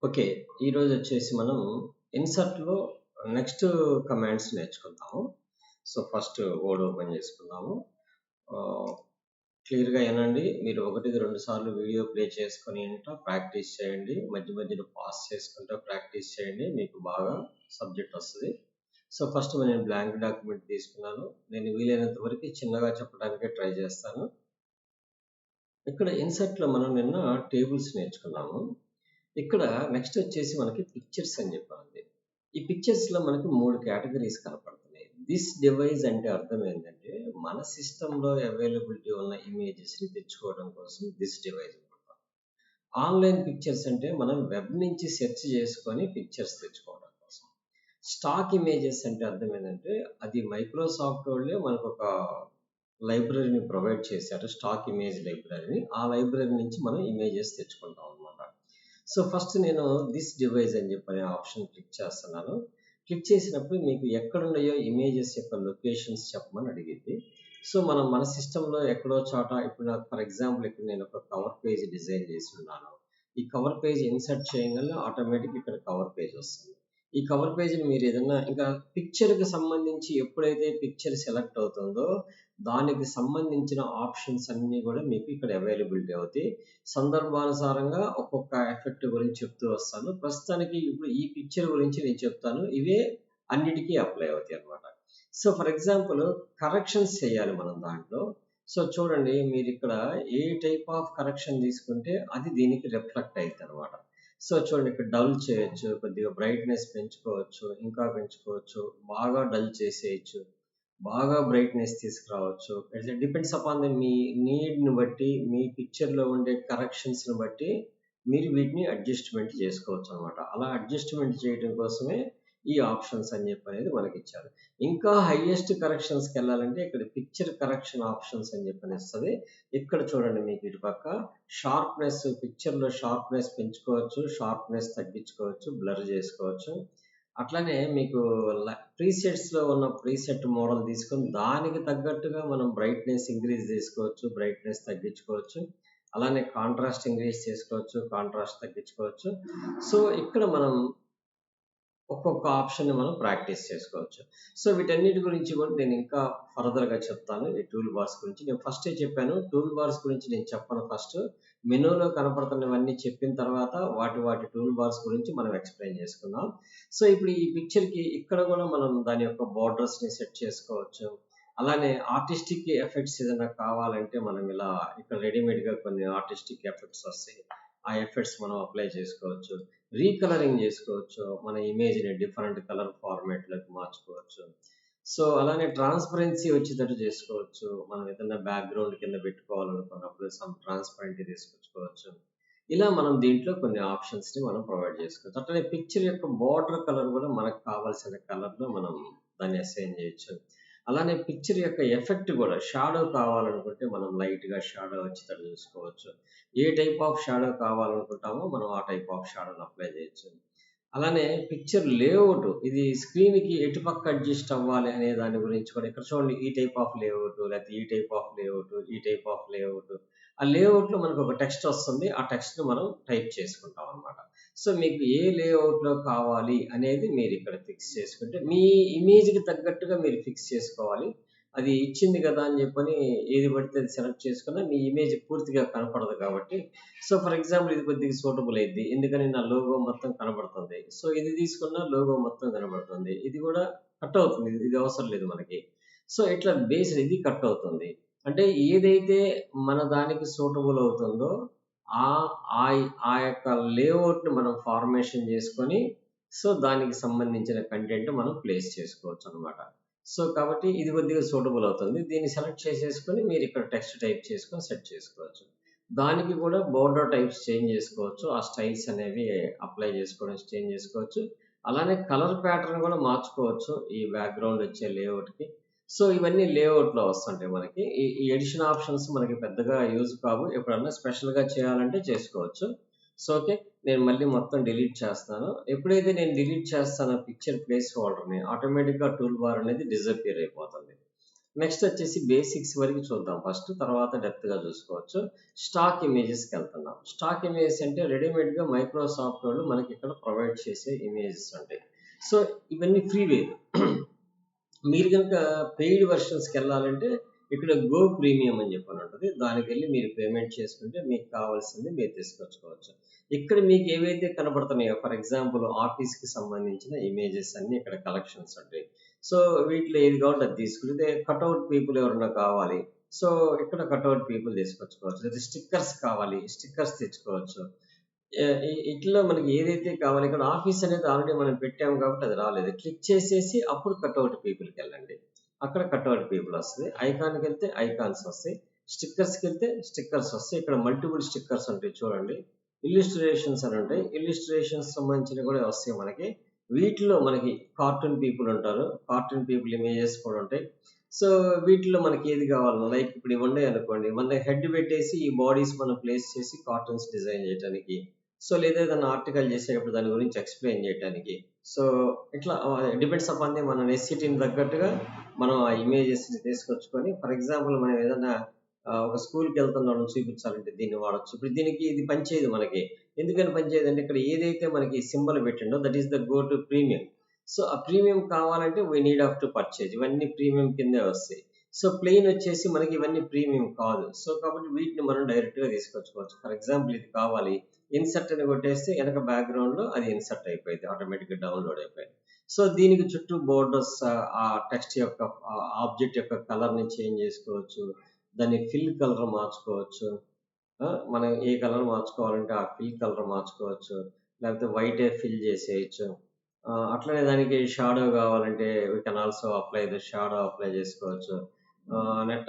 Okay. ఈరోజు వచ్చేసి మనం ఇన్సర్ట్‌లో నెక్స్ట్ కమాండ్స్ నేర్చుకుందాము. సో, ఫస్ట్ వర్డ్ ఓపెన్ చేసుకుందాము. ఆహ్, క్లియర్‌గా ఇనండి. మీరు 1, 2 సార్లు వీడియో ప్లే చేసుకొని ప్రాక్టీస్ చేయండి. మధ్య మధ్యలో పాజ్ చేసుకుంటూ ప్రాక్టీస్ చేయండి. మీకు బాగా సబ్జెక్ట్ వస్తది. సో, ఫస్ట్ నేను బ్లాంక్ డాక్యుమెంట్ తీసుకున్నాను. నేను వీలైనంత వరకు చిన్నగా చెప్పడానికే ట్రై చేస్తాను. ఇక్కడ ఇన్సర్ట్‌లో మనం నిన్న టేబుల్స్ నేర్చుకున్నాము. ఇక్కడ నెక్స్ట్ వచ్చేసి మనకి పిక్చర్స్ అని చెప్పాలి. ఈ పిక్చర్స్‌లో మనకి 3 కేటగరీస్ కనపడుతున్నాయి. దిస్ డివైస్ అంటే అర్థం ఏంటంటే, మన సిస్టమ్‌లో అవైలబిలిటీ ఉన్న ఇమేజెస్‌ని తెచ్చుకోవడం కోసం దిస్ డివైస్ వాడతాం. ఆన్‌లైన్ పిక్చర్స్ అంటే మనం వెబ్ నుంచి సెర్చ్ చేసుకొని పిక్చర్స్ తెచ్చుకోవడం కోసం. స్టాక్ ఇమేజెస్ అంటే అర్థం ఏంటంటే, అది మైక్రోసాఫ్ట్ వాళ్ళే మనకొక లైబ్రరీని ప్రొవైడ్ చేశారు. స్టాక్ ఇమేజ్ లైబ్రరీని. ఆ లైబ్రరీ నుంచి మనం ఇమేజెస్ తెచ్చుకుంటాం అన్నమాట. సో, ఫస్ట్ నేను దిస్ డివైస్ అని చెప్పనే ఆప్షన్ క్లిక్ చేస్తున్నాను. క్లిక్ చేసినప్పుడు మీకు ఎక్కడున్నాయో ఇమేజెస్ యొక్క లొకేషన్స్ చెప్పమని అడిగిద్ది. సో, మనం మన సిస్టమ్‌లో ఎక్కడో చోట ఇప్పుడు నాకు ఫర్ ఎగ్జాంపుల్ ఇక్కడ నేను ఒక కవర్ పేజ్ డిజైన్ చేసున్నాను. ఈ కవర్ పేజ్ ఇన్సర్ట్ చేయంగానే ఆటోమేటిక్‌గా ఇక్కడ కవర్ పేజ్ వస్తుంది. ఈ కవర్ పేజ్‌ని మీరు ఏదన్నా ఇంకా పిక్చర్‌కి సంబంధించి ఎప్పుడైతే పిక్చర్ సెలెక్ట్ అవుతుందో, దానికి సంబంధించిన ఆప్షన్స్ అన్నీ గూడా మీకు ఇక్కడ అవైలబిలిటీ అవుతాయి. సందర్భానుసారంగా ఒక్కొక్క ఎఫెక్ట్ గురించి చెప్తూ వస్తాను. ప్రస్తుతానికి ఇప్పుడు ఈ పిక్చర్ గురించి నేను చెప్తాను. ఇవే అన్నిటికి అప్లై అవుతాయన్నమాట. సో, ఫర్ ఎగ్జాంపుల్ కరెక్షన్స్ చేయాలి మనం దాంట్లో. సో, చూడండి మీరిక్కడ ఏ టైప్ ఆఫ్ కరెక్షన్ తీసుకుంటే అది దీనికి రిఫ్లెక్ట్ అయిద్దనమాట. సో, చూడండి ఇక్కడ డల్ చేయొచ్చు, కొద్దిగా బ్రైట్‌నెస్ పెంచుకోవచ్చు, ఇంకా పెంచుకోవచ్చు, బాగా డల్ చేసేయొచ్చు. బాగా బ్రైట్‌నెస్ తీసుకురావచ్చు. ఇట్ డిపెండ్స్ అపాన్ మీ నీడ్‌ని బట్టి, మీ పిక్చర్‌లో ఉండే కరెక్షన్స్‌ని బట్టి మీరు వీటిని అడ్జస్ట్‌మెంట్ చేసుకోవచ్చనమాట. అలా అడ్జస్ట్‌మెంట్ చేయడం కోసమే ఈ ఆప్షన్స్ అని చెప్పనేది మనకిచ్చారు. ఇంకా హైయెస్ట్ కరెక్షన్స్‌కెళ్ళాలంటే ఇక్కడ పిక్చర్ కరెక్షన్ ఆప్షన్స్ అని చెప్పనొస్తది. ఇక్కడ చూడండి మీకు ఇటు పక్క పిక్చర్‌లో షార్ప్‌నెస్ పెంచుకోవచ్చు, షార్ప్‌నెస్ తగ్గించుకోవచ్చు, బ్లర్ చేసుకోవచ్చు. అట్లనే మీకు ప్రీసెట్స్‌లో ఉన్న ప్రీసెట్ మోడల్ తీసుకొని దానికి తగ్గట్టుగా మనం బ్రైట్‌నెస్ ఇంక్రీజ్ చేసుకోవచ్చు, బ్రైట్‌నెస్ తగ్గించుకోవచ్చు. అలానే కాంట్రాస్ట్ ఇంక్రీజ్ చేసుకోవచ్చు, కాంట్రాస్ట్ తగ్గించుకోవచ్చు. సో, ఇక్కడ మనం ఒక్కొక్క ఆప్షన్‌ని మనం ప్రాక్టీస్ చేసుకోవచ్చు. సో, వీటన్నిటి గురించి కూడా నేను ఇంకా ఫర్దర్‌గా చెప్తాను. ఈ టూల్ బార్స్ గురించి. నేను ఫస్టే చెప్పాను. టూల్ బార్స్ గురించి నేను చెప్పను ఫస్ట్. మెనూలో కనపడుతున్నవన్నీ చెప్పిన తర్వాత వాటి టూల్ బార్స్ గురించి మనం ఎక్స్‌ప్లెయిన్ చేసుకుందాం. సో, ఇప్పుడు ఈ పిక్చర్‌కి ఇక్కడ కూడా మనం దాని యొక్క బోర్డర్స్‌ని సెట్ చేసుకోవచ్చు. అలానే ఆర్టిస్టిక్ ఎఫెక్ట్స్ ఏదైనా కావాలంటే మనం ఇలా ఇక్కడ రెడీమేడ్‌గా కొన్ని ఆర్టిస్టిక్ ఎఫెక్ట్స్ వస్తాయి. ఆ ఎఫెక్ట్స్ మనం అప్లై చేసుకోవచ్చు. రీకలరింగ్ చేసుకోవచ్చు. మన ఇమేజ్‌ని డిఫరెంట్ కలర్ ఫార్మాట్‌లోకి మార్చుకోవచ్చు. సో, అలానే ట్రాన్స్‌పరెన్సీ వచ్చేటట్టు చేసుకోవచ్చు. మనం ఏదైనా బ్యాక్‌గ్రౌండ్ కింద పెట్టుకోవాలనుకున్నప్పుడు సమ్ ట్రాన్స్‌పరెంట్‌గా తీసుకొచ్చుకోవచ్చు. ఇలా మనం దీంట్లో కొన్ని ఆప్షన్స్‌ని మనం ప్రొవైడ్ చేసుకోవచ్చు. అట్లనే పిక్చర్ యొక్క బోర్డర్ కలర్ కూడా మనకు కావాల్సిన కలర్‌లో మనం దాన్ని అసైన్ చేయొచ్చు. అలానే పిక్చర్ యొక్క ఎఫెక్ట్ కూడా షాడో కావాలనుకుంటే మనం లైట్‌గా షాడో వచ్చేటట్టు చూసుకోవచ్చు. ఏ టైప్ ఆఫ్ షాడో కావాలనుకుంటామో మనం ఆ టైప్ ఆఫ్ షాడోని అప్లై చేయొచ్చు. అలానే పిక్చర్ లేఅవుట్ ఇది స్క్రీన్‌కి ఎటుపక్క అడ్జస్ట్ అవ్వాలి అనే దాని గురించి కూడా ఇక్కడ చూడండి ఈ టైప్ ఆఫ్ లేఅవుట్ లేకపోతే ఈ టైప్ ఆఫ్ లేఅవుట్, ఈ టైప్ ఆఫ్ లేఅవుట్. ఆ లేఅవుట్‌లో మనకు ఒక టెక్స్ట్ వస్తుంది. ఆ టెక్స్ట్‌ని మనం టైప్ చేసుకుంటాం అన్నమాట. సో, మీకు ఏ లేఅవుట్‌లో కావాలి అనేది మీరిక్కడ ఫిక్స్ చేసుకుంటే మీ ఇమేజ్‌కి తగ్గట్టుగా మీరు ఫిక్స్ చేసుకోవాలి. అది ఇచ్చింది కదా అని చెప్పని ఏది పడితే అది సెలెక్ట్ చేసుకున్నా మీ ఇమేజ్ పూర్తిగా కనపడదు కాబట్టి సో, ఫర్ ఎగ్జాంపుల్ ఇది కొద్దిగా సూటబుల్ అయిద్ది. ఎందుకని నా లోగో మొత్తం కనబడుతుంది. సో, ఇది తీసుకున్న లోగో మొత్తం కనబడుతుంది. ఇది కూడా కట్ అవుతుంది. ఇది అవసరం లేదు మనకి. సో, ఇట్లా బేస్డ్ ఇది కట్ అవుతుంది. అంటే ఏదైతే మన దానికి సూటబుల్ అవుతుందో ఆహ్, ఆ యొక్క లేఅవుట్‌ని మనం ఫార్మేషన్ చేసుకొని సో, దానికి సంబంధించిన కంటెంట్ మనం ప్లేస్ చేసుకోవచ్చనమాట. సో, కాబట్టి ఇది కొద్దిగా సూటబుల్ అవుతుంది. దీన్ని సెలెక్ట్ చేసేసుకొని మీరిక్కడ టెక్స్ట్ టైప్ చేసుకొని సెట్ చేసుకోవచ్చు. దానికి కూడా బోర్డర్ టైప్స్ చేంజ్ చేసుకోవచ్చు. ఆ స్టైల్స్ అనేవి అప్లై చేసుకోవడం చేంజ్ చేసుకోవచ్చు. అలానే కలర్ ప్యాటర్న్ కూడా మార్చుకోవచ్చు. ఈ బ్యాక్‌గ్రౌండ్ వచ్చే లేఅవుట్‌కి. సో, ఇవన్నీ లేఅవుట్‌లో వస్తుంటాయి మనకి. ఈ ఎడిషన్ ఆప్షన్స్ మనకి పెద్దగా యూజ్ కావు. ఎప్పుడన్నా స్పెషల్‌గా చేయాలంటే చేసుకోవచ్చు. So, okay. నేను మళ్ళీ మొత్తం డిలీట్ చేస్తాను. ఎప్పుడైతే నేను డిలీట్ చేస్తానో పిక్చర్ ప్లేస్ హోల్డర్‌ని ఆటోమేటిక్‌గా టూల్ బార్ అనేది డిసపియర్ అయిపోతుంది. నెక్స్ట్ వచ్చేసి బేసిక్స్ వరకు చూద్దాం ఫస్ట్, తర్వాత డెప్త్గా చూసుకోవచ్చు. స్టాక్ ఇమేజెస్కి వెళ్తున్నాం. స్టాక్ ఇమేజెస్ అంటే రెడీమేడ్గా మైక్రోసాఫ్ట్ వాళ్ళు మనకి ఇక్కడ ప్రొవైడ్ చేసే ఇమేజెస్ ఉంటాయి. సో ఇవన్నీ ఫ్రీవే. మీరు కనుక పెయిడ్ వెర్షన్స్కి వెళ్ళాలంటే ఇక్కడ గో ప్రీమియం అని చెప్పని ఉంటుంది. దానికి వెళ్ళి మీరు పేమెంట్ చేసుకుంటే మీకు కావాల్సింది మీరు తీసుకొచ్చుకోవచ్చు. ఇక్కడ మీకు ఏవైతే కనబడుతున్నాయో, ఫర్ ఎగ్జాంపుల్ ఆఫీస్కి సంబంధించిన ఇమేజెస్ అన్ని ఇక్కడ కలెక్షన్స్ ఉంటాయి. సో వీటిలో ఏది కావాలి అది తీసుకుంటే, కట్అవుట్ పీపుల్ ఎవరన్నా కావాలి, సో ఇక్కడ కట్అవుట్ పీపుల్ తీసుకొచ్చుకోవచ్చు. లేదా స్టిక్కర్స్ కావాలి, స్టిక్కర్స్ తెచ్చుకోవచ్చు. ఇట్లా మనకి ఏదైతే కావాలి, ఇక్కడ ఆఫీస్ అనేది ఆల్రెడీ మనం పెట్టాము కాబట్టి అది రాలేదు. క్లిక్ చేసేసి అప్పుడు కట్అవుట్ పీపుల్కి వెళ్ళండి. అక్కడ కట్అవుట్ పీపుల్ వస్తుంది. ఐకాన్కి వెళ్తే ఐకాన్స్ వస్తాయి. స్టిక్కర్స్కి వెళ్తే స్టిక్కర్స్ వస్తాయి. ఇక్కడ మల్టిపుల్ స్టిక్కర్స్ ఉంటాయి చూడండి. ఇల్లుస్ట్రేషన్స్ అని ఉంటాయి. ఇల్లుస్ట్రేషన్స్ సంబంధించినవి కూడా వస్తాయి మనకి. వీటిలో మనకి కార్టూన్ పీపుల్ ఉంటారు. కార్టూన్ పీపుల్ ఇమేజెస్ కూడా ఉంటాయి. సో వీటిలో మనకి ఏది కావాలన్నా, లైక్ ఇప్పుడు ఇవి ఉన్నాయి అనుకోండి, మన హెడ్ పెట్టేసి ఈ బాడీస్ మనం ప్లేస్ చేసి కార్టూన్స్ డిజైన్ చేయడానికి, సో లేదా ఏదైనా ఆర్టికల్ చేసేటప్పుడు దాని గురించి ఎక్స్ప్లెయిన్ చేయడానికి. సో ఇట్లా డిపెండ్స్ అపాన్ ది మన నెసిటీని తగ్గట్టుగా మనం ఆ ఇమేజెస్ని తీసుకొచ్చుకొని, ఫర్ ఎగ్జాంపుల్ మనం ఏదైనా ఒక స్కూల్కి వెళ్తున్నాం చూపించాలంటే దీన్ని వాడచ్చు. ఇప్పుడు దీనికి ఇది పనిచేయదు మనకి. ఎందుకని పనిచేయదు అంటే ఇక్కడ ఏదైతే మనకి సింబల్ పెట్టిండో that is the go to premium. So ఆ ప్రీమియం కావాలంటే we need of to purchase. ఇవన్నీ ప్రీమియం కిందే వస్తాయి. సో ప్లెయిన్ వచ్చేసి మనకి ఇవన్నీ ప్రీమియం కాదు. సో కాబట్టి వీటిని మనం డైరెక్ట్గా తీసుకొచ్చుకోవచ్చు. ఫర్ ఎగ్జాంపుల్ ఇది కావాలి, ఇన్సర్ట్ అని కొట్టేస్తే వెనక బ్యాక్గ్రౌండ్లో అది ఇన్సర్ట్ అయిపోయింది, ఆటోమేటిక్గా డౌన్లోడ్ అయిపోయింది. సో దీనికి చుట్టూ బోర్డర్స్, ఆ టెక్స్ట్ యొక్క ఆబ్జెక్ట్ యొక్క కలర్ని చేంజ్ చేసుకోవచ్చు. దాన్ని ఫిల్ కలర్ మార్చుకోవచ్చు. మనం ఏ కలర్ మార్చుకోవాలంటే ఆ ఫిల్ కలర్ మార్చుకోవచ్చు. లేకపోతే వైటే ఫిల్ చేసేయచ్చు. అట్లనే దానికి షాడో కావాలంటే we can also apply the shadow apply చేసుకోవచ్చు.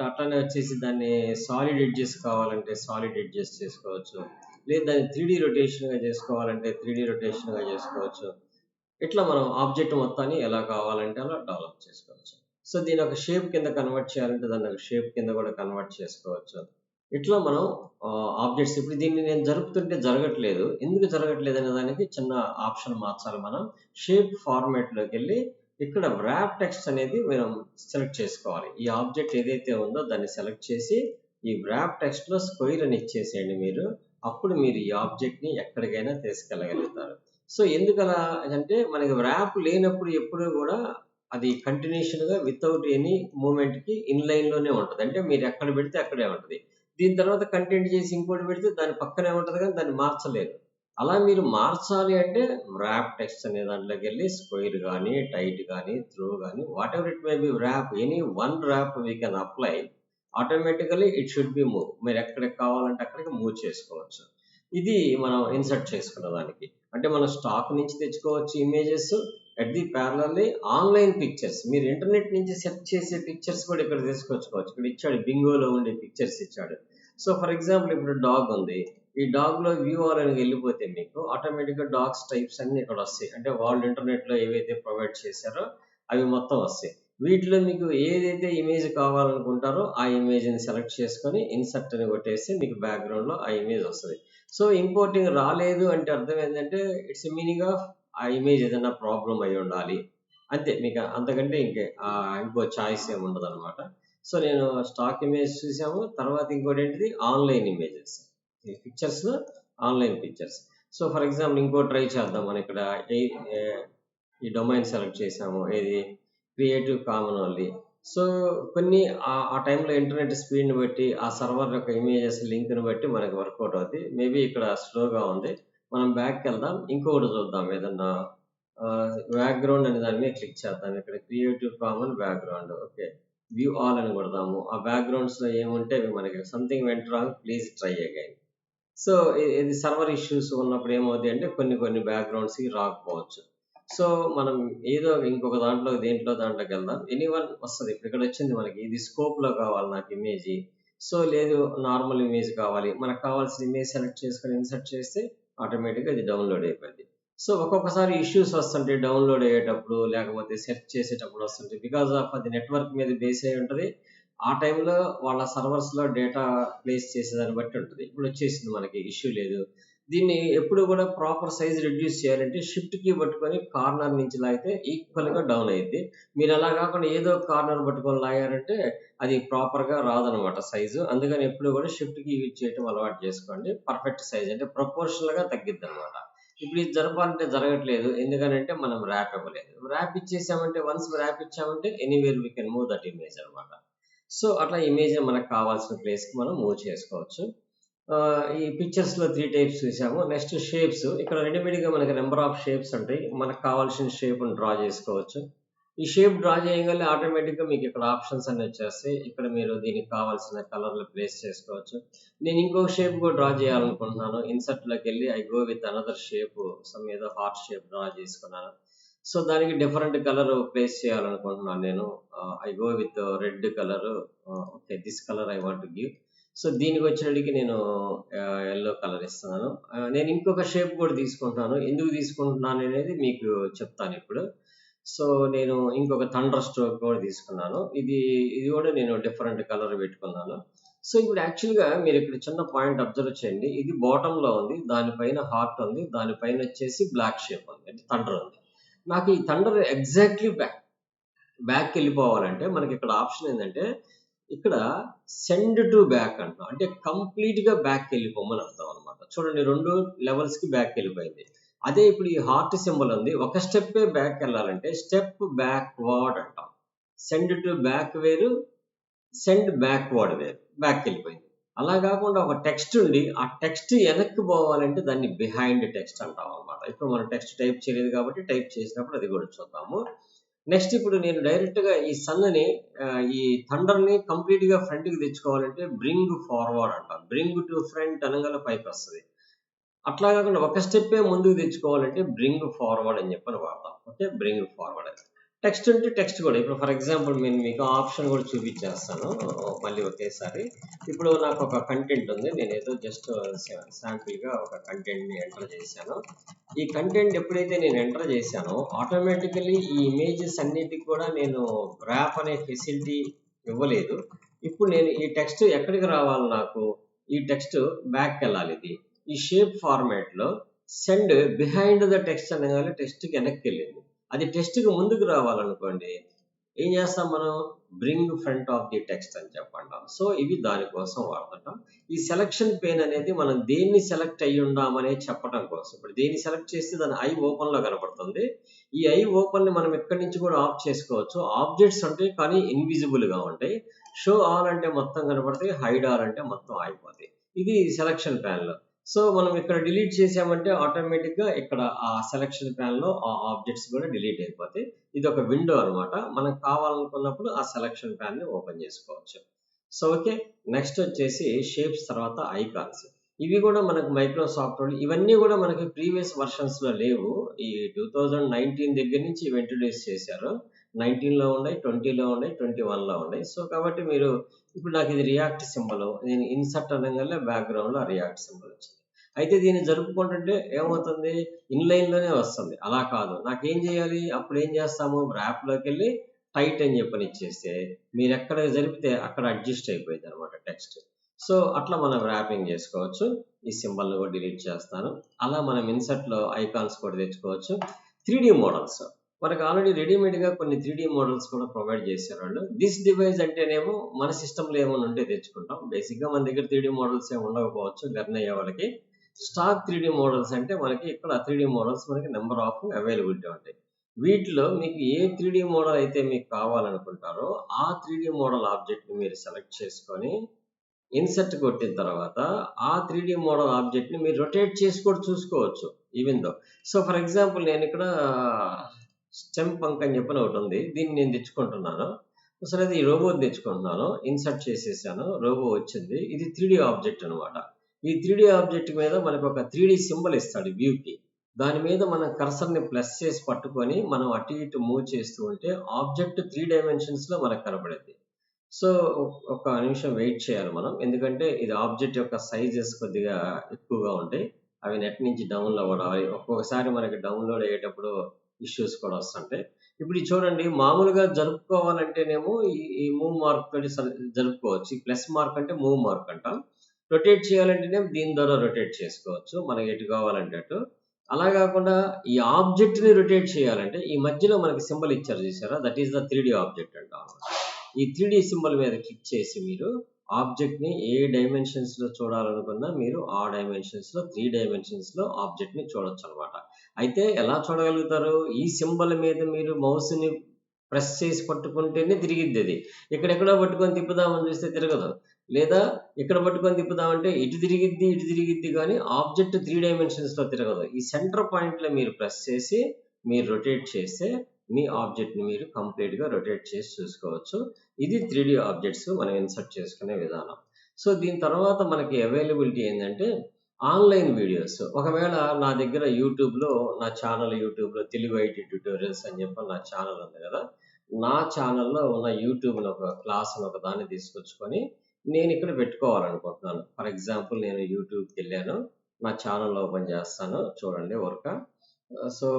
అట్లనే వచ్చేసి దాన్ని సాలిడ్ ఎడ్జెస్ కావాలంటే సాలిడ్ ఎడ్జెస్ చేసుకోవచ్చు. లేదు దాన్ని 3D రొటేషన్గా చేసుకోవాలంటే 3D రొటేషన్గా చేసుకోవచ్చు. ఇట్లా మనం ఆబ్జెక్ట్ మొత్తాన్ని ఎలా కావాలంటే అలా డెవలప్ చేసుకోవచ్చు. సో దీని ఒక షేప్ కింద కన్వర్ట్ చేయాలంటే దాన్ని ఒక షేప్ కింద కూడా కన్వర్ట్ చేసుకోవచ్చు. ఇట్లా మనం ఆబ్జెక్ట్స్, ఇప్పుడు దీన్ని నేను జరుపుతుంటే జరగట్లేదు, ఎందుకు జరగట్లేదు అనే దానికి చిన్న ఆప్షన్ మార్చాలి. మనం షేప్ ఫార్మాట్లోకి వెళ్ళి ఇక్కడ వ్రాప్ టెక్స్ట్ అనేది మనం సెలెక్ట్ చేసుకోవాలి. ఈ ఆబ్జెక్ట్ ఏదైతే ఉందో దాన్ని సెలెక్ట్ చేసి ఈ వ్రాప్ టెక్స్ట్లో స్క్వేర్ అని ఇచ్చేసేయండి మీరు. అప్పుడు మీరు ఈ ఆబ్జెక్ట్ని ఎక్కడికైనా తీసుకెళ్ళగలుగుతారు. సో ఎందుకలా అంటే మనకి వ్రాప్ లేనప్పుడు ఎప్పుడు కూడా అది కంటిన్యూషన్గా వితౌట్ ఎనీ మూమెంట్కి ఇన్లైన్లోనే ఉంటుంది. అంటే మీరు ఎక్కడ పెడితే అక్కడే ఉంటుంది. దీని తర్వాత కంటెంట్ చేసి ఇంకోటి పెడితే దాని పక్కనే ఉంటుంది, కానీ దాన్ని మార్చలేరు. అలా మీరు మార్చాలి అంటే వ్రాప్ టెక్స్ట్ అనే దాంట్లోకి వెళ్ళి స్క్వేర్ కానీ, టైట్ కానీ, త్రూ కానీ, what ever it may be wrap, any one wrap we can apply. Automatically it should be move. మీరు ఎక్కడికి కావాలంటే అక్కడికి మూవ్ చేసుకోవచ్చు. ఇది మనం ఇన్సర్ట్ చేసుకున్న దానికి. అంటే మనం స్టాక్ నుంచి తెచ్చుకోవచ్చు images. At the parallelly online pictures, మీరు ఇంటర్నెట్ నుంచి సెర్చ్ చేసే పిక్చర్స్ కూడా ఇక్కడ తీసుకొచ్చుకోవచ్చు. ఇక్కడ ఇచ్చాడు, బింగోలో ఉండే పిక్చర్స్ ఇచ్చాడు. సో ఫర్ ఎగ్జాంపుల్ ఇప్పుడు డాగ్ ఉంది. ఈ డాగ్లో వ్యూ ఆల్ అని వెళ్ళిపోతే మీకు ఆటోమేటిక్గా డాగ్స్ టైప్స్ అన్ని ఇక్కడ వస్తాయి. అంటే వాళ్ళు ఇంటర్నెట్లో ఏవైతే ప్రొవైడ్ చేశారో అవి మొత్తం వస్తాయి. వీటిలో మీకు ఏదైతే ఇమేజ్ కావాలనుకుంటారో ఆ ఇమేజ్ని సెలెక్ట్ చేసుకొని ఇన్సర్ట్ అని కొట్టేసి మీకు బ్యాక్గ్రౌండ్లో ఆ ఇమేజ్ వస్తుంది. సో ఇంపోర్టింగ్ రాలేదు అంటే అర్థం ఏంటంటే ఇట్స్ మీనింగ్ ఆఫ్ ఆ ఇమేజ్ ఏదైనా ప్రాబ్లం అయి ఉండాలి అంతే. మీకు అంతకంటే ఇంకో చాయిస్ ఏమి ఉండదు అనమాట. సో నేను స్టాక్ ఇమేజ్ చూసాము. తర్వాత ఇంకోటి ఏంటిది ఆన్లైన్ ఇమేజెస్, ఈ పిక్చర్స్లో online pictures. So for example ఇంకో ట్రై చేద్దాం. మనం ఇక్కడ ఈ డొమైన్ సెలెక్ట్ చేసాము, ఏది క్రియేటివ్ కామన్ ఓన్లీ. సో కొన్ని ఆ టైంలో ఇంటర్నెట్ స్పీడ్ని బట్టి ఆ సర్వర్ యొక్క ఇమేజెస్ లింక్ని బట్టి మనకి వర్కౌట్ అవుతుంది. మేబీ ఇక్కడ స్లోగా ఉంది. మనం బ్యాక్కి వెళ్దాం, ఇంకొకటి చూద్దాం. ఏదన్నా బ్యాక్గ్రౌండ్ అనే దాని మీద క్లిక్ చేద్దాం. ఇక్కడ creative common background, okay, view all అని కొడదాము. ఆ బ్యాక్గ్రౌండ్స్లో ఏముంటే అవి మనకి something went wrong, please try again. So ఇది సర్వర్ ఇష్యూస్ ఉన్నప్పుడు ఏమవుతాయి అంటే కొన్ని బ్యాక్గ్రౌండ్స్కి రాకపోవచ్చు. సో మనం ఏదో ఇంకొక దాంట్లోకి వెళ్దాం. ఎనీవన్ వస్తుంది. ఇప్పుడు ఇక్కడ వచ్చింది మనకి, ఇది స్కోప్లో కావాలి నాకు ఇమేజ్. సో లేదు నార్మల్ ఇమేజ్ కావాలి, మనకు కావాల్సిన ఇమేజ్ సెలెక్ట్ చేసుకొని ఇన్సర్ట్ చేస్తే ఆటోమేటిక్గా ఇది డౌన్లోడ్ అయిపోయింది. సో ఒక్కొక్కసారి ఇష్యూస్ వస్తుంటాయి డౌన్లోడ్ అయ్యేటప్పుడు, లేకపోతే సెర్చ్ చేసేటప్పుడు వస్తుంటాయి. బికాజ్ ఆఫ్ అది నెట్వర్క్ మీద బేస్ అయి ఉంటుంది. ఆ టైంలో వాళ్ళ సర్వర్స్లో డేటా ప్లేస్ చేసేదాన్ని బట్టి ఉంటుంది. ఇప్పుడు వచ్చేసింది మనకి, ఇష్యూ లేదు. దీన్ని ఎప్పుడు కూడా ప్రాపర్ సైజ్ రెడ్యూస్ చేయాలంటే షిఫ్ట్ కీ పట్టుకొని కార్నర్ నుంచి లాగితే ఈక్వల్‌గా డౌన్ అయ్యిద్ది. మీరు అలా కాకుండా ఏదో కార్నర్ పట్టుకొని లాగారంటే అది ప్రాపర్‌గా రాదనమాట సైజు. అందుకని ఎప్పుడు కూడా షిఫ్ట్ కీ యూజ్ చేయటం అలవాటు చేసుకోండి. పర్ఫెక్ట్ సైజ్ అంటే ప్రపోర్షనల్‌గా తగ్గిద్దనమాట. ఇప్పుడు ఇది జరపాలంటే జరగట్లేదు. ఎందుకనంటే మనం ర్యాప్ ఇవ్వలేదు. ర్యాప్ ఇచ్చేసామంటే వన్స్ ర్యాప్ ఇచ్చామంటే anywhere we can move that image అనమాట. సో, అట్లా ఇమేజ్‌ని మనకు కావాల్సిన ప్లేస్‌కి మనం మూవ్ చేసుకోవచ్చు. ఈ పిక్చర్స్‌లో 3 టైప్స్ చూసాము. Next shapes. ఇక్కడ రెడీమేడ్‌గా మనకి నంబర్ ఆఫ్ షేప్స్ ఉంటాయి. మనకు కావాల్సిన షేప్‌ని డ్రా చేసుకోవచ్చు. ఈ షేప్ డ్రా చేయగానే ఆటోమేటిక్‌గా మీకు ఇక్కడ ఆప్షన్స్ అన్నీ వచ్చేస్తాయి. ఇక్కడ మీరు దీనికి కావాల్సిన కలర్‌లు ప్లేస్ చేసుకోవచ్చు. నేను ఇంకొక షేప్ కూడా డ్రా చేయాలనుకుంటున్నాను. ఇన్సర్ట్‌లోకెళ్ళి I go with another shape some ఏదో హార్ట్ షేప్ డ్రా చేసుకున్నాను. సో, దానికి డిఫరెంట్ కలర్ ప్లేస్ చేయాలనుకుంటున్నాను నేను. I go with red colour. Okay. This colour I want to give. So, దీనికొచ్చేటప్పటికి నేను యెల్లో కలర్ ఇస్తున్నాను. నేను ఇంకొక షేప్ కూడా తీసుకుంటున్నాను. ఎందుకు తీసుకుంటున్నాననేది మీకు చెప్తానిప్పుడు. సో, నేను ఇంకొక థండర్ స్ట్రోక్ కూడా తీసుకున్నాను. ఇది కూడా నేను డిఫరెంట్ కలర్ పెట్టుకున్నాను. సో, ఇప్పుడు యాక్చువల్‌గా మీరిక్కడ చిన్న పాయింట్ అబ్జర్వ్ చేయండి. ఇది బాటమ్‌లో ఉంది. దానిపైన హార్ట్ ఉంది. దానిపైనొచ్చేసి బ్లాక్ షేప్ ఉంది. అంటే థండర్ ఉంది. నాకు ఈ థండర్ ఎగ్జాక్ట్‌లీ బ్యాక్‌కెళ్ళిపోవాలంటే మనకిక్కడ ఆప్షన్ ఏందంటే, ఇక్కడ సెండ్ టు బ్యాక్ అంటున్నాం. అంటే కంప్లీట్‌గా బ్యాక్‌కెళ్ళిపోమని అర్థం అనమాట. చూడండి 2 లెవెల్స్‌కి బ్యాక్‌కెళ్ళిపోయింది. అదే ఇప్పుడు ఈ హార్ట్ సింబల్ ఉంది. ఒక స్టెప్పే బ్యాక్‌కెళ్ళాలంటే స్టెప్ బ్యాక్‌వార్డ్ అంటాం. సెండ్ టు బ్యాక్ వేరు, సెండ్ బ్యాక్‌వర్డ్ వేరు. బ్యాక్‌కెళ్ళిపోయింది. అలా గాకుండా ఒక టెక్స్ట్ ఉండి, ఆ టెక్స్ట్ ఎనక్కి పోవాలంటే దాన్ని బిహైండ్ టెక్స్ట్ అంటామనమాట. ఇప్పుడు మనం టెక్స్ట్ టైప్ చేయలేదు కాబట్టి టైప్ చేసినప్పుడు అది కూడా చూద్దాము. నెక్స్ట్ ఇప్పుడు నేను డైరెక్ట్‌గా ఈ సన్‌ని ఈ థండర్‌ని కంప్లీట్‌గా ఫ్రంట్‌కి తెచ్చుకోవాలంటే బ్రింగ్ ఫార్వర్డ్ అంటాం. బ్రింగ్ టు ఫ్రంట్ అనంగానే పైకొస్తది. అట్లా కాకుండా ఒక స్టెప్పే ముందుకు తెచ్చుకోవాలంటే బ్రింగ్ ఫార్వర్డ్ అని చెప్పని వాడతాం. ఓకే. బ్రింగ్ ఫార్వర్డ్ అని. టెక్స్ట్ అంటే టెక్స్ట్ కూడా ఇప్పుడు ఫర్ ఎగ్జాంపుల్ నేను మీకు ఆప్షన్ కూడా చూపించేస్తాను మళ్ళీ ఒకేసారి. ఇప్పుడు నాకు ఒక కంటెంట్ ఉంది. నేనేదో జస్ట్ శాంపిల్‌గా ఒక కంటెంట్‌ని ఎంటర్ చేశాను. ఈ కంటెంట్ ఎప్పుడైతే నేను ఎంటర్ చేశానో ఆటోమేటికల్లీ ఈ ఇమేజెస్ అన్నిటికి కూడా నేను ర్యాప్ అనే ఫెసిలిటీ ఇవ్వలేదు. ఇప్పుడు నేను ఈ టెక్స్ట్ ఎక్కడికి రావాలి నాకు? ఈ టెక్స్ట్ బ్యాక్‌కెళ్ళాలి ఇది. ఈ షేప్ ఫార్మాట్‌లో సెండ్ బిహైండ్ ద టెక్స్ట్ అనగానే టెక్స్ట్‌కి వెనక్కెళ్ళింది. అది టెక్స్ట్‌కి ముందుకు రావాలనుకోండి, ఏం చేస్తాం మనం? Bring front of the text అని చెప్పంటాం. సో, ఇవి దానికోసం వాడుతుంటాం. ఈ సెలక్షన్ పేన్ అనేది మనం దేన్ని సెలెక్ట్ అయ్యుండామనేది చెప్పటం కోసం. ఇప్పుడు దేన్ని సెలెక్ట్ చేస్తే దాని ఐ ఓపెన్‌లో కనపడుతుంది. ఈ ఐ ఓపెన్‌ని మనం ఇక్కడి నుంచి కూడా ఆఫ్ చేసుకోవచ్చు. ఆబ్జెక్ట్స్ ఉంటాయి కానీ ఇన్విజిబుల్‌గా ఉంటాయి. షో ఆల్ అంటే మొత్తం కనపడతాయి. హైడ్ ఆల్ అంటే మొత్తం ఆగిపోతాయి. ఇది సెలక్షన్ ప్యాన్‌లో. సో, మనం ఇక్కడ డిలీట్ చేసామంటే ఆటోమేటిక్‌గా ఇక్కడ ఆ సెలక్షన్ ప్యాన్‌లో ఆ ఆబ్జెక్ట్స్ కూడా డిలీట్ అయిపోతాయి. ఇదొక విండో అనమాట. మనకు కావాలనుకున్నప్పుడు ఆ సెలక్షన్ ప్యాన్‌ని ఓపెన్ చేసుకోవచ్చు. So, okay. నెక్స్ట్ వచ్చేసి షేప్స్ తర్వాత ఐకాన్స్. ఇవి కూడా మనకు మైక్రోసాఫ్ట్ వాళ్ళు ఇవన్నీ కూడా మనకి ప్రీవియస్ వెర్షన్స్‌లో లేవు. ఈ 2019 దగ్గర నుంచి ఇవి ఇంట్రొడ్యూస్ చేశారు. 19లో ఉన్నాయి, 20లో ఉన్నాయి, 21లో ఉన్నాయి. సో, కాబట్టి మీరు ఇప్పుడు నాకు ఇది రియాక్ట్ సింబల్. నేను ఇన్సర్ట్ అనంగానే బ్యాక్‌గ్రౌండ్‌లో ఆ రియాక్ట్ సింబల్ వచ్చింది. అయితే దీన్ని జరుపుకుంటుంటే ఏమవుతుంది? ఇన్‌లైన్‌లోనే వస్తుంది. అలా కాదు. నాకేం చేయాలి? అప్పుడు ఏం చేస్తాము? ర్యాప్‌లోకెళ్ళి టైట్ అని చెప్పని ఇచ్చేస్తే మీరెక్కడ జరిపితే అక్కడ అడ్జస్ట్ అయిపోయిద్దనమాట టెక్స్ట్. సో, అట్లా మనం ర్యాపింగ్ చేసుకోవచ్చు. ఈ సింబల్‌ని కూడా డిలీట్ చేస్తాను. అలా మనం ఇన్సర్ట్‌లో ఐకాన్స్ కూడా తెచ్చుకోవచ్చు. 3 మోడల్స్. మనకు ఆల్రెడీ రెడీమేడ్‌గా కొన్ని 3 మోడల్స్ కూడా ప్రొవైడ్ చేశారు వాళ్ళు. థిస్ డివైస్ అంటేనేమో మన సిస్టమ్‌లో ఏమన్నా ఉంటే తెచ్చుకుంటాం. బేసిక్‌గా మన దగ్గర 3 మోడల్స్ ఏమి ఉండకపోవచ్చు లెర్న్ అయ్యే వాళ్ళకి. స్టాక్ 3 మోడల్స్ అంటే మనకి ఇక్కడ 3 మోడల్స్ మనకి నంబర్ ఆఫ్ అవైలబిలిటీ ఉంటాయి. వీటిలో మీకు ఏ 3 మోడల్ అయితే మీకు కావాలనుకుంటారో ఆ 3 మోడల్ ఆబ్జెక్ట్‌ని మీరు సెలెక్ట్ చేసుకొని ఇన్సర్ట్ కొట్టిన తర్వాత ఆ 3 మోడల్ ఆబ్జెక్ట్‌ని మీరు రొటేట్ చేసి కూడా చూసుకోవచ్చు. Even though. So, for example నేనిక్కడ స్టెమ్ పంక్ అని చెప్పని ఒకటుంది. దీన్ని నేను తెచ్చుకుంటున్నాను. సరే ఈ రోబోని తెచ్చుకుంటున్నాను. ఇన్సర్ట్ చేసేసాను. రోబో వచ్చింది. ఇది 3 ఆబ్జెక్ట్ అనమాట. ఈ 3 ఆబ్జెక్ట్ మీద మనకొక 3 సింబల్ ఇస్తాడు వ్యూకి. దాని మీద మనం కర్సర్‌ని ప్లస్ చేసి పట్టుకొని మనం అటు ఇటు మూవ్ చేస్తూ ఉంటే ఆబ్జెక్ట్ 3 డైమెన్షన్స్‌లో మనకు కనపడిద్ది. సో, ఒక నిమిషం వెయిట్ చేయాలి మనం. ఎందుకంటే ఇది ఆబ్జెక్ట్ యొక్క సైజెస్ కొద్దిగా ఎక్కువగా ఉంటాయి. అవి నెట్ నుంచి డౌన్‌లోడ్ అవ్వాలి. ఒక్కొక్కసారి మనకి డౌన్‌లోడ్ అయ్యేటప్పుడు ఇష్యూస్ కూడా వస్తుంటాయి. ఇప్పుడు ఇది చూడండి మామూలుగా జరుపుకోవాలంటేనేమో ఈ మూవ్ మార్క్ తోటి జరుపుకోవచ్చు. ఈ ప్లస్ మార్క్ అంటే మూవ్ మార్క్ అంటాం. రొటేట్ చేయాలంటేనే దీని ద్వారా రొటేట్ చేసుకోవచ్చు మనకి ఎటు కావాలంటే అటు. అలా కాకుండా ఈ ఆబ్జెక్ట్‌ని రొటేట్ చేయాలంటే ఈ మధ్యలో మనకి సింబల్ ఇచ్చారు చూసారా? That is the 3D object అంటాం. ఈ 3D సింబల్ మీద క్లిక్ చేసి మీరు ఆబ్జెక్ట్‌ని ఏ డైమెన్షన్స్‌లో చూడాలనుకున్నా మీరు ఆ డైమెన్షన్స్‌లో 3 డైమెన్షన్స్‌లో ఆబ్జెక్ట్‌ని చూడొచ్చనమాట. అయితే ఎలా చూడగలుగుతారు? ఈ సింబల్ మీద మీరు మౌస్‌ని ప్రెస్ చేసి పట్టుకుంటేనే తిరిగిద్దది. ఎక్కడెక్కడో పట్టుకొని తిప్పుదామని చూస్తే తిరగదు. లేదా ఇక్కడ పట్టుకొని తిప్పుదామంటే ఇటు తిరిగిద్ది గానీ ఆబ్జెక్ట్ 3 డైమెన్షన్స్‌లో తిరగదు. ఈ సెంటర్ పాయింట్‌లో మీరు ప్రెస్ చేసి మీరు రొటేట్ చేస్తే మీ ఆబ్జెక్ట్‌ని మీరు కంప్లీట్‌గా రొటేట్ చేసి చూసుకోవచ్చు. ఇది 3D ఆబ్జెక్ట్స్ మనం ఇన్సర్ట్ చేసుకునే విధానం. సో, దీని తర్వాత మనకి అవైలబిలిటీ ఏందంటే ఆన్‌లైన్ వీడియోస్. ఒకవేళ నా దగ్గర నా ఛానెల్ యూట్యూబ్‌లో తెలుగు ఐటీ ట్యుటోరియల్స్ అని చెప్పి నా ఛానెల్ ఉంది కదా! నా ఛానెల్‌లో ఉన్న యూట్యూబ్‌లో ఒక క్లాస్‌ని ఒకదాన్ని తీసుకొచ్చుకొని నేనిక్కడ పెట్టుకోవాలనుకుంటున్నాను. ఫర్ ఎగ్జాంపుల్ నేను యూట్యూబ్‌కెళ్ళాను. నా ఛానెల్ ఓపెన్ చేస్తాను. చూడండి వర్క. సో,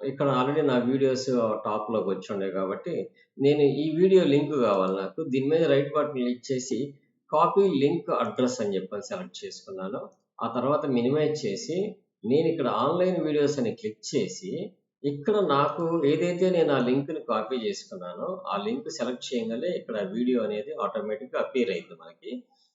ఇక్కడ ఆల్రెడీ నా వీడియోస్ టాప్‌లోకి వచ్చుండాయి కాబట్టి, నేను ఈ వీడియో లింక్ కావాలి నాకు. దీని మీద రైట్ బటన్ క్లిక్ చేసి కాపీ లింక్ అడ్రెస్ అని చెప్పని సెలెక్ట్ చేసుకున్నాను. ఆ తర్వాత మినిమైజ్ చేసి నేనిక్కడ ఆన్‌లైన్ వీడియోస్ అని క్లిక్ చేసి, ఇక్కడ నాకు ఏదైతే నేను ఆ లింక్‌ని కాపీ చేసుకున్నానో, ఆ లింక్ సెలెక్ట్ చేయంగానే ఇక్కడ వీడియో అనేది ఆటోమేటిక్‌గా అపియర్ అయిద్ది మనకి.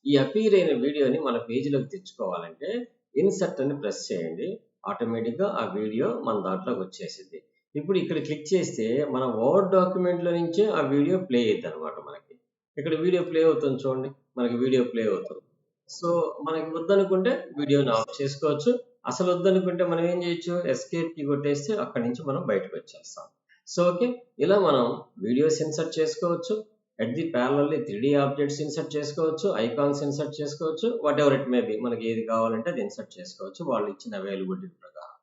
ఈ అపియర్ అయిన వీడియోని మన పేజ్‌లోకి తెచ్చుకోవాలంటే ఇన్సర్ట్ అని ప్రెస్ చేయండి. ఆటోమేటిక్‌గా ఆ వీడియో మన దాంట్లోకి వచ్చేసిద్ది. ఇప్పుడు ఇక్కడ క్లిక్ చేస్తే మన వర్డ్ డాక్యుమెంట్‌లో నుంచే ఆ వీడియో ప్లే అయిద్దనమాట మనకి. ఇక్కడ వీడియో ప్లే అవుతుంది చూడండి. మనకి వీడియో ప్లే అవుతుంది. సో, మనకి వద్దనుకుంటే వీడియోని ఆఫ్ చేసుకోవచ్చు. అసలు వద్దనుకుంటే మనం ఏం చేయొచ్చు? ఎస్కేప్ కీ కొట్టేస్తే అక్కడి నుంచి మనం బయటకొచ్చేస్తాం. So, okay. ఇలా మనం వీడియోస్ ఇన్సర్ట్ చేసుకోవచ్చు. At the parallelly 3D objects insert చేసుకోవచ్చు. ఐకాన్స్ ఇన్సర్ట్ చేసుకోవచ్చు. Whatever it may be. మనకి ఏది కావాలంటే అది ఇన్సర్ట్ చేసుకోవచ్చు. వాళ్ళు ఇచ్చిన అవైలబిలిటీ ప్రకారం.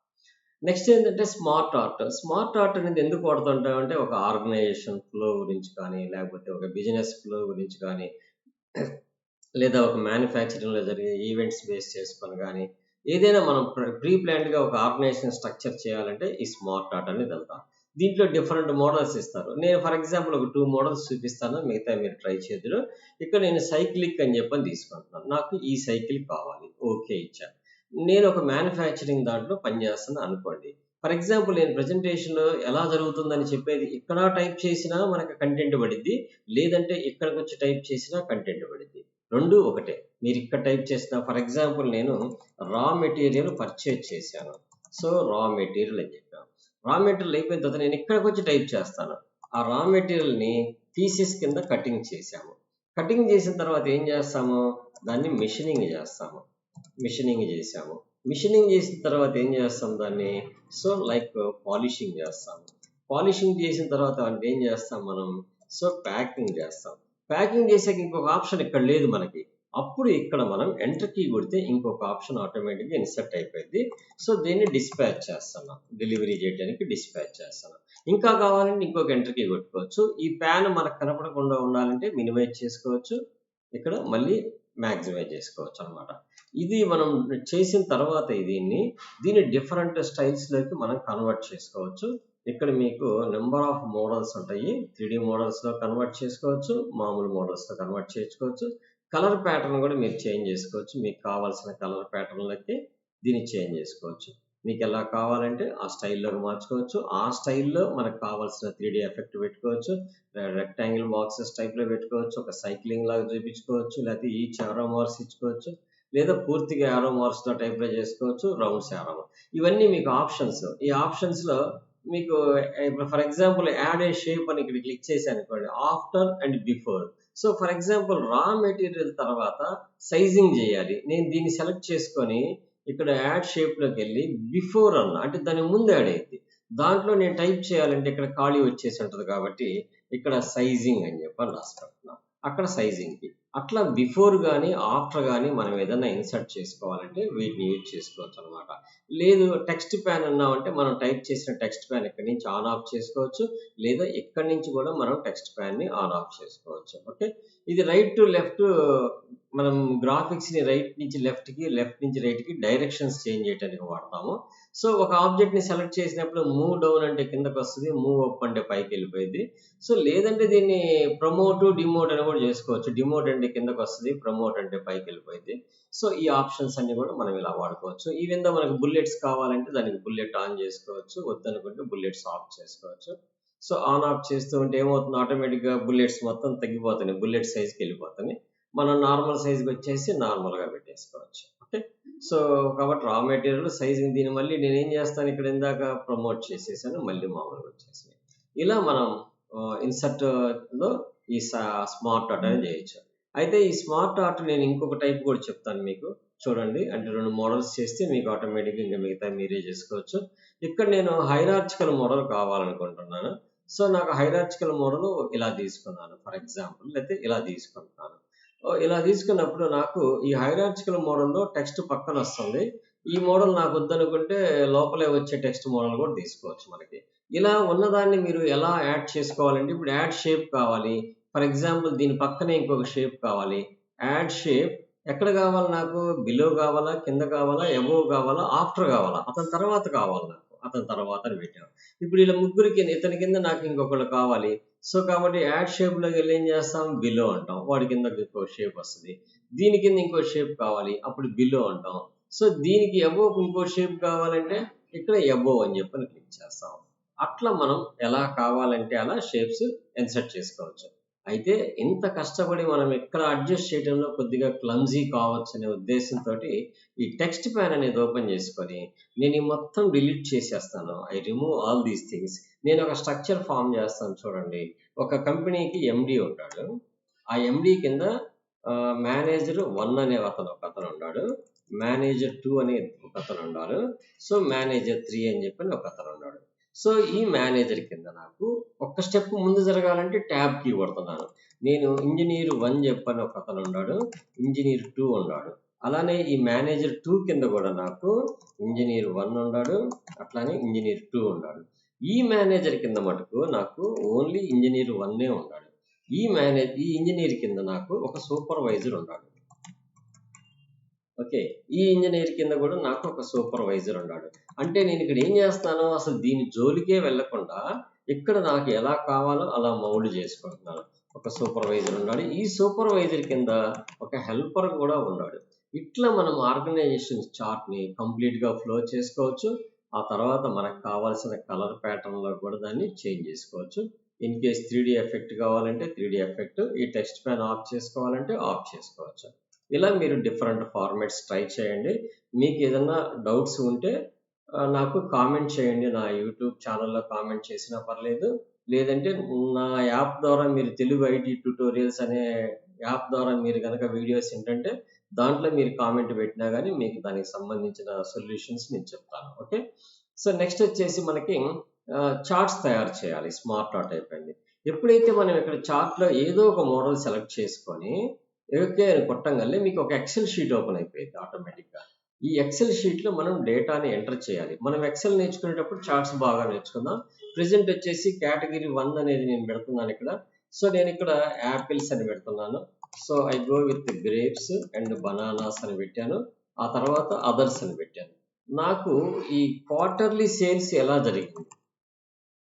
నెక్స్ట్ ఏంటంటే స్మార్ట్ ఆర్ట్. స్మార్ట్ ఆర్ట్ అనేది ఎందుకు వాడుతుంటామంటే ఒక ఆర్గనైజేషన్ ఫ్లో గురించి కానీ, లేకపోతే ఒక బిజినెస్ ఫ్లో గురించి కానీ లేదా ఒక మ్యానుఫ్యాక్చరింగ్‌లో జరిగే ఈవెంట్స్ బేస్ చేసుకొని గాని, ఏదైనా మనం ప్రీ ప్లాన్డ్‌గా ఒక ఆర్గనైజేషన్ స్ట్రక్చర్ చేయాలంటే ఈ స్మార్ట్ ఆర్ట్ అనేది వెళ్తాం. దీంట్లో డిఫరెంట్ మోడల్స్ ఇస్తారు. నేను ఫర్ ఎగ్జాంపుల్ ఒక 2 మోడల్స్ చూపిస్తాను. మిగతావి మీరు ట్రై చేద్దురు. ఇక్కడ నేను సైక్లిక్ అని చెప్పని తీసుకుంటున్నాను. నాకు ఈ సైకిల్ కావాలి. ఓకే ఇచ్చా. నేను ఒక మ్యానుఫ్యాక్చరింగ్ దాంట్లో పనిచేస్తున్నా అనుకోండి. ఫర్ ఎగ్జాంపుల్ నేను ప్రెజెంటేషన్‌లో ఎలా జరుగుతుందని చెప్పేది ఇక్కడ టైప్ చేసినా మనకు కంటెంట్ పడిద్ది. లేదంటే ఇక్కడికొచ్చి టైప్ చేసినా కంటెంట్ పడిద్ది. 2 ఒకటే. మీరిక్కడ టైప్ చేసిన ఫర్ ఎగ్జాంపుల్ నేను రా మెటీరియల్ పర్చేజ్ చేశాను. సో, రా మెటీరియల్ అని చెప్పాను. రా మెటీరియల్ అయిపోయిన తర్వాత నేను ఇక్కడికొచ్చి టైప్ చేస్తాను. ఆ రా మెటీరియల్‌ని పీసెస్ కింద కటింగ్ చేశాము. కటింగ్ చేసిన తర్వాత ఏం చేస్తాము? దాన్ని మెషినింగ్ చేస్తాము. మెషినింగ్ చేశాము. మెషినింగ్ చేసిన తర్వాత ఏం చేస్తాం దాన్ని? సో, లైక్ పాలిషింగ్ చేస్తాము. పాలిషింగ్ చేసిన తర్వాత అంటే ఏం చేస్తాం మనం? సో, ప్యాకింగ్ చేస్తాం. ప్యాకింగ్ చేసాక ఇంకొక ఆప్షన్ ఇక్కడ లేదు మనకి. అప్పుడు ఇక్కడ మనం ఎంటర్ కీ కొడితే ఇంకొక ఆప్షన్ ఆటోమేటిక్‌గా ఇన్సర్ట్ అయిపోద్ది. సో, దీన్ని డిస్పాచ్ చేస్తున్నాం. డెలివరీ చేయడానికి డిస్పాచ్ చేస్తున్నాం. ఇంకా కావాలంటే ఇంకొక ఎంటర్ కీ కొట్టుకోవచ్చు. ఈ ప్యాన్ మనకు కనపడకుండా ఉండాలంటే మినిమైజ్ చేసుకోవచ్చు. ఇక్కడ మళ్ళీ మాక్సిమైజ్ చేసుకోవచ్చనమాట. ఇది మనం చేసిన తర్వాత దీన్ని డిఫరెంట్ స్టైల్స్‌లోకి మనం కన్వర్ట్ చేసుకోవచ్చు. ఇక్కడ మీకు నంబర్ ఆఫ్ మోడల్స్ ఉంటాయి. 3D మోడల్స్‌లో కన్వర్ట్ చేసుకోవచ్చు. మామూలు మోడల్స్‌లో కన్వర్ట్ చేసుకోవచ్చు. కలర్ ప్యాటర్న్ కూడా మీరు చేంజ్ చేసుకోవచ్చు. మీకు కావాల్సిన కలర్ ప్యాటర్న్‌లకి దీన్ని చేంజ్ చేసుకోవచ్చు. మీకెలా కావాలంటే ఆ స్టైల్‌లోకి మార్చుకోవచ్చు. ఆ స్టైల్‌లో మనకు కావాల్సిన 3D ఎఫెక్ట్ పెట్టుకోవచ్చు. రెక్టాంగిల్ బాక్సెస్ టైప్‌లో పెట్టుకోవచ్చు. ఒక సైక్లింగ్ లాగా చూపించుకోవచ్చు. లేకపోతే ఈచ్ యారో మార్క్స్ ఇచ్చుకోవచ్చు. లేదా పూర్తిగా యారో మార్క్స్‌తో టైప్‌లో చేసుకోవచ్చు. Rounds arrow. ఇవన్నీ మీకు ఆప్షన్స్. ఈ ఆప్షన్స్‌లో మీకు ఇప్పుడు for example add a shape అని ఇక్కడ క్లిక్ చేశాననుకోండి. After and before. So, for example raw material తర్వాత సైజింగ్ చేయాలి. నేను దీన్ని సెలెక్ట్ చేసుకొని ఇక్కడ యాడ్ షేప్‌లోకెళ్ళి బిఫోర్ అన్నా. అంటే దానికి ముందు యాడ్ అయ్యిద్ది. దాంట్లో నేను టైప్ చేయాలంటే ఇక్కడ ఖాళీ వచ్చేసి ఉంటది కాబట్టి ఇక్కడ సైజింగ్ అని చెప్పని రాసుకుంటున్నాం. అక్కడ సైజింగ్‌కి. అట్లా బిఫోర్ గాని, ఆఫ్టర్ గాని మనం ఏదన్నా ఇన్సర్ట్ చేసుకోవాలంటే వీటిని యూజ్ చేసుకోవచ్చనమాట. లేదు టెక్స్ట్ ప్యాన్ అన్నామంటే మనం టైప్ చేసిన టెక్స్ట్ ప్యాన్ ఇక్కడి నుంచి ఆన్ ఆఫ్ చేసుకోవచ్చు. లేదా ఇక్కడి నుంచి కూడా మనం టెక్స్ట్ ప్యాన్‌ని ఆన్ ఆఫ్ చేసుకోవచ్చు. ఓకే. ఇది రైట్ టు లెఫ్ట్ మనం గ్రాఫిక్స్‌ని రైట్ నుంచి లెఫ్ట్‌కి, లెఫ్ట్ నుంచి రైట్‌కి డైరెక్షన్స్ చేంజ్ చేయడానికి వాడతాము. సో, ఒక ఆబ్జెక్ట్‌ని సెలెక్ట్ చేసినప్పుడు మూవ్ డౌన్ అంటే కిందకొస్తది. మూవ్ అప్ అంటే పైకెళ్ళిపోయిద్ది. సో, లేదంటే దీన్ని ప్రమోట్, డిమోట్ అని కూడా చేసుకోవచ్చు. డిమోట్ అంటే కిందకొస్తది. ప్రమోట్ అంటే పైకెళ్ళిపోయిద్ది. సో, ఈ ఆప్షన్స్ అన్నీ కూడా మనం ఇలా వాడుకోవచ్చు. ఈవెన్ దో మనకు బుల్లెట్స్ కావాలంటే దానికి బుల్లెట్ ఆన్ చేసుకోవచ్చు. వద్దనుకుంటే బుల్లెట్స్ ఆఫ్ చేసుకోవచ్చు. సో, ఆన్ ఆఫ్ చేస్తూ ఉంటే ఏమవుతుంది ఆటోమేటిక్‌గా బుల్లెట్స్ మొత్తం తగ్గిపోతున్నాయి. బుల్లెట్ సైజ్‌కెళ్ళిపోతున్నాయి. మనం నార్మల్ సైజ్‌కొచ్చేసి నార్మల్‌గా పెట్టేసుకోవచ్చు. ఓకే. సో, కాబట్టి రా మెటీరియల్ సైజింగ్ దీన్ని మళ్ళీ నేనేం చేస్తాను ఇక్కడ ఇందాక ప్రమోట్ చేసేసాను. మళ్ళీ మామూలుగా వచ్చేసినాయి. ఇలా మనం ఇన్సర్ట్‌లో ఈ స్మార్ట్ ఆర్ట్ అనేది చేయొచ్చు. అయితే ఈ స్మార్ట్ ఆర్ట్ నేను ఇంకొక టైప్ కూడా చెప్తాను మీకు. చూడండి. అంటే 2 మోడల్స్ చేస్తే మీకు ఆటోమేటిక్‌గా ఇంక మిగతాయి మీరే చేసుకోవచ్చు. ఇక్కడ నేను హైరార్చికల్ మోడల్ కావాలనుకుంటున్నాను. సో, నాకు హైరార్చికల్ మోడల్ ఇలా తీసుకున్నాను. ఫర్ ఎగ్జాంపుల్ లేతే ఇలా తీసుకుంటున్నాను. ఇలా తీసుకున్నప్పుడు నాకు ఈ హైరార్చికల్ మోడల్‌లో టెక్స్ట్ పక్కనొస్తుంది. ఈ మోడల్ నాకొద్దనుకుంటే లోపలే వచ్చే టెక్స్ట్ మోడల్ కూడా తీసుకోవచ్చు మనకి. ఇలా ఉన్నదాన్ని మీరు ఎలా యాడ్ చేసుకోవాలంటే ఇప్పుడు యాడ్ షేప్ కావాలి. ఫర్ ఎగ్జాంపుల్ దీని పక్కనే ఇంకొక షేప్ కావాలి. యాడ్ షేప్ ఎక్కడ కావాలి నాకు? బిలో కావాలా? కింద కావాలా? అబోవ్ కావాలా? ఆఫ్టర్ కావాలా? అతని తర్వాత కావాలి నాకు. అతని తర్వాత అని పెట్టాం. ఇప్పుడు ఇలా ముగ్గురికి ఇతని కింద నాకు ఇంకొకళ్ళు కావాలి. సో, కాబట్టి యాడ్ షేప్‌లోకి వెళ్లి ఏం చేస్తాం? బిలో అంటాం. వాడి కిందకి ఇంకో షేప్ వస్తది. దీని కింద ఇంకో షేప్ కావాలి. అప్పుడు బిలో అంటాం. సో, దీనికి అబోవ్ ఇంకో షేప్ కావాలంటే ఇక్కడ అబోవ్ అని చెప్పని క్లిక్ చేస్తాం. అట్లా మనం ఎలా కావాలంటే అలా షేప్స్ ఇన్సర్ట్ చేసుకోవచ్చు. అయితే ఇంత కష్టపడి మనం ఇక్కడ అడ్జస్ట్ చేయడంలో కొద్దిగా క్లమ్జీ కావచ్చనే ఉద్దేశంతోటి ఈ టెక్స్ట్ ప్యాన్ అనేది ఓపెన్ చేసుకొని నేను ఈ మొత్తం డిలీట్ చేసేస్తాను. I remove all these things. నేను ఒక స్ట్రక్చర్ ఫార్మ్ చేస్తాను చూడండి. ఒక కంపెనీకి ఎండీ ఉంటాడు. ఆ ఎండీ కింద మేనేజర్ 1 అనే ఒకతను ఉన్నాడు. మేనేజర్ 2 అనే ఒకతను ఉన్నాడు. సో, మేనేజర్ 3 అని చెప్పని ఒకతను ఉన్నాడు. సో, ఈ మేనేజర్ కింద నాకు ఒక్క స్టెప్ ముందు జరగాలంటే ట్యాబ్ కీ కొడుతున్నాను. నేను ఇంజినీర్ 1 చెప్పని ఒకతను ఉన్నాడు. ఇంజినీర్ 2 ఉన్నాడు. అలానే ఈ మేనేజర్ 2 కింద కూడా నాకు ఇంజినీర్ 1 ఉన్నాడు. అట్లానే ఇంజినీర్ 2 ఉన్నాడు. ఈ మేనేజర్ కింద మటుకు నాకు ఓన్లీ ఇంజినీర్ 1 ఉన్నాడు. ఈ ఇంజినీర్ కింద నాకు ఒక సూపర్వైజర్ ఉన్నాడు. ఓకే. ఈ ఇంజినీర్ కింద కూడా నాకు ఒక సూపర్వైజర్ ఉన్నాడు. అంటే నేను ఇక్కడ ఏం చేస్తాను అసలు దీని జోలికే వెళ్ళకుండా ఇక్కడ నాకు ఎలా కావాలో అలా మౌల్డ్ చేసుకుంటున్నాను. ఒక సూపర్వైజర్ ఉన్నాడు. ఈ సూపర్వైజర్ కింద ఒక హెల్పర్ కూడా ఉన్నాడు. ఇట్లా మనం ఆర్గనైజేషన్ చార్ట్‌ని కంప్లీట్‌గా ఫ్లో చేసుకోవచ్చు. ఆ తర్వాత మనకు కావాల్సిన కలర్ ప్యాటర్న్‌లో కూడా దాన్ని చేంజ్ చేసుకోవచ్చు. ఇన్ కేస్ 3D ఎఫెక్ట్ కావాలంటే 3D ఎఫెక్ట్, ఈ టెక్స్ట్ ప్యాన్ ఆఫ్ చేసుకోవాలంటే ఆఫ్ చేసుకోవచ్చు. ఇలా మీరు డిఫరెంట్ ఫార్మాట్స్ ట్రై చేయండి. మీకు ఏదన్నా డౌట్స్ ఉంటే నాకు కామెంట్ చేయండి. నా యూట్యూబ్ ఛానల్‌లో కామెంట్ చేసినా పర్లేదు. లేదంటే నా యాప్ ద్వారా మీరు తెలుగు ఐటీ ట్యుటోరియల్స్ అనే యాప్ ద్వారా మీరు గనక వీడియోస్ ఏంటంటే దాంట్లో మీరు కామెంట్ పెట్టినా గానీ మీకు దానికి సంబంధించిన సొల్యూషన్స్ నేను చెప్తాను. ఓకే. సో, నెక్స్ట్ వచ్చేసి మనకి చార్ట్స్ తయారు చేయాలి. స్మార్ట్ ఆర్ట్ అయిపోయింది. ఎప్పుడైతే మనం ఇక్కడ చార్ట్‌లో ఏదో ఒక మోడల్ సెలెక్ట్ చేసుకొని ఓకే అని కొట్టంగానే మీకు ఒక ఎక్సెల్ షీట్ ఓపెన్ అయిపోయిద్ది ఆటోమేటిక్‌గా. ఈ ఎక్సెల్ షీట్‌లో మనం డేటాని ఎంటర్ చేయాలి. మనం ఎక్సెల్ నేర్చుకునేటప్పుడు చార్ట్స్ బాగా నేర్చుకుందాం. ప్రెజెంట్ వచ్చేసి కేటగిరీ 1 అనేది నేను పెడుతున్నాను ఇక్కడ. సో, నేనిక్కడ యాపిల్స్ అని పెడుతున్నాను. So, I go with grapes and bananas అని పెట్టాను. ఆ తర్వాత అదర్స్ అని పెట్టాను. నాకు ఈ క్వార్టర్లీ సేల్స్ ఎలా జరిగింది?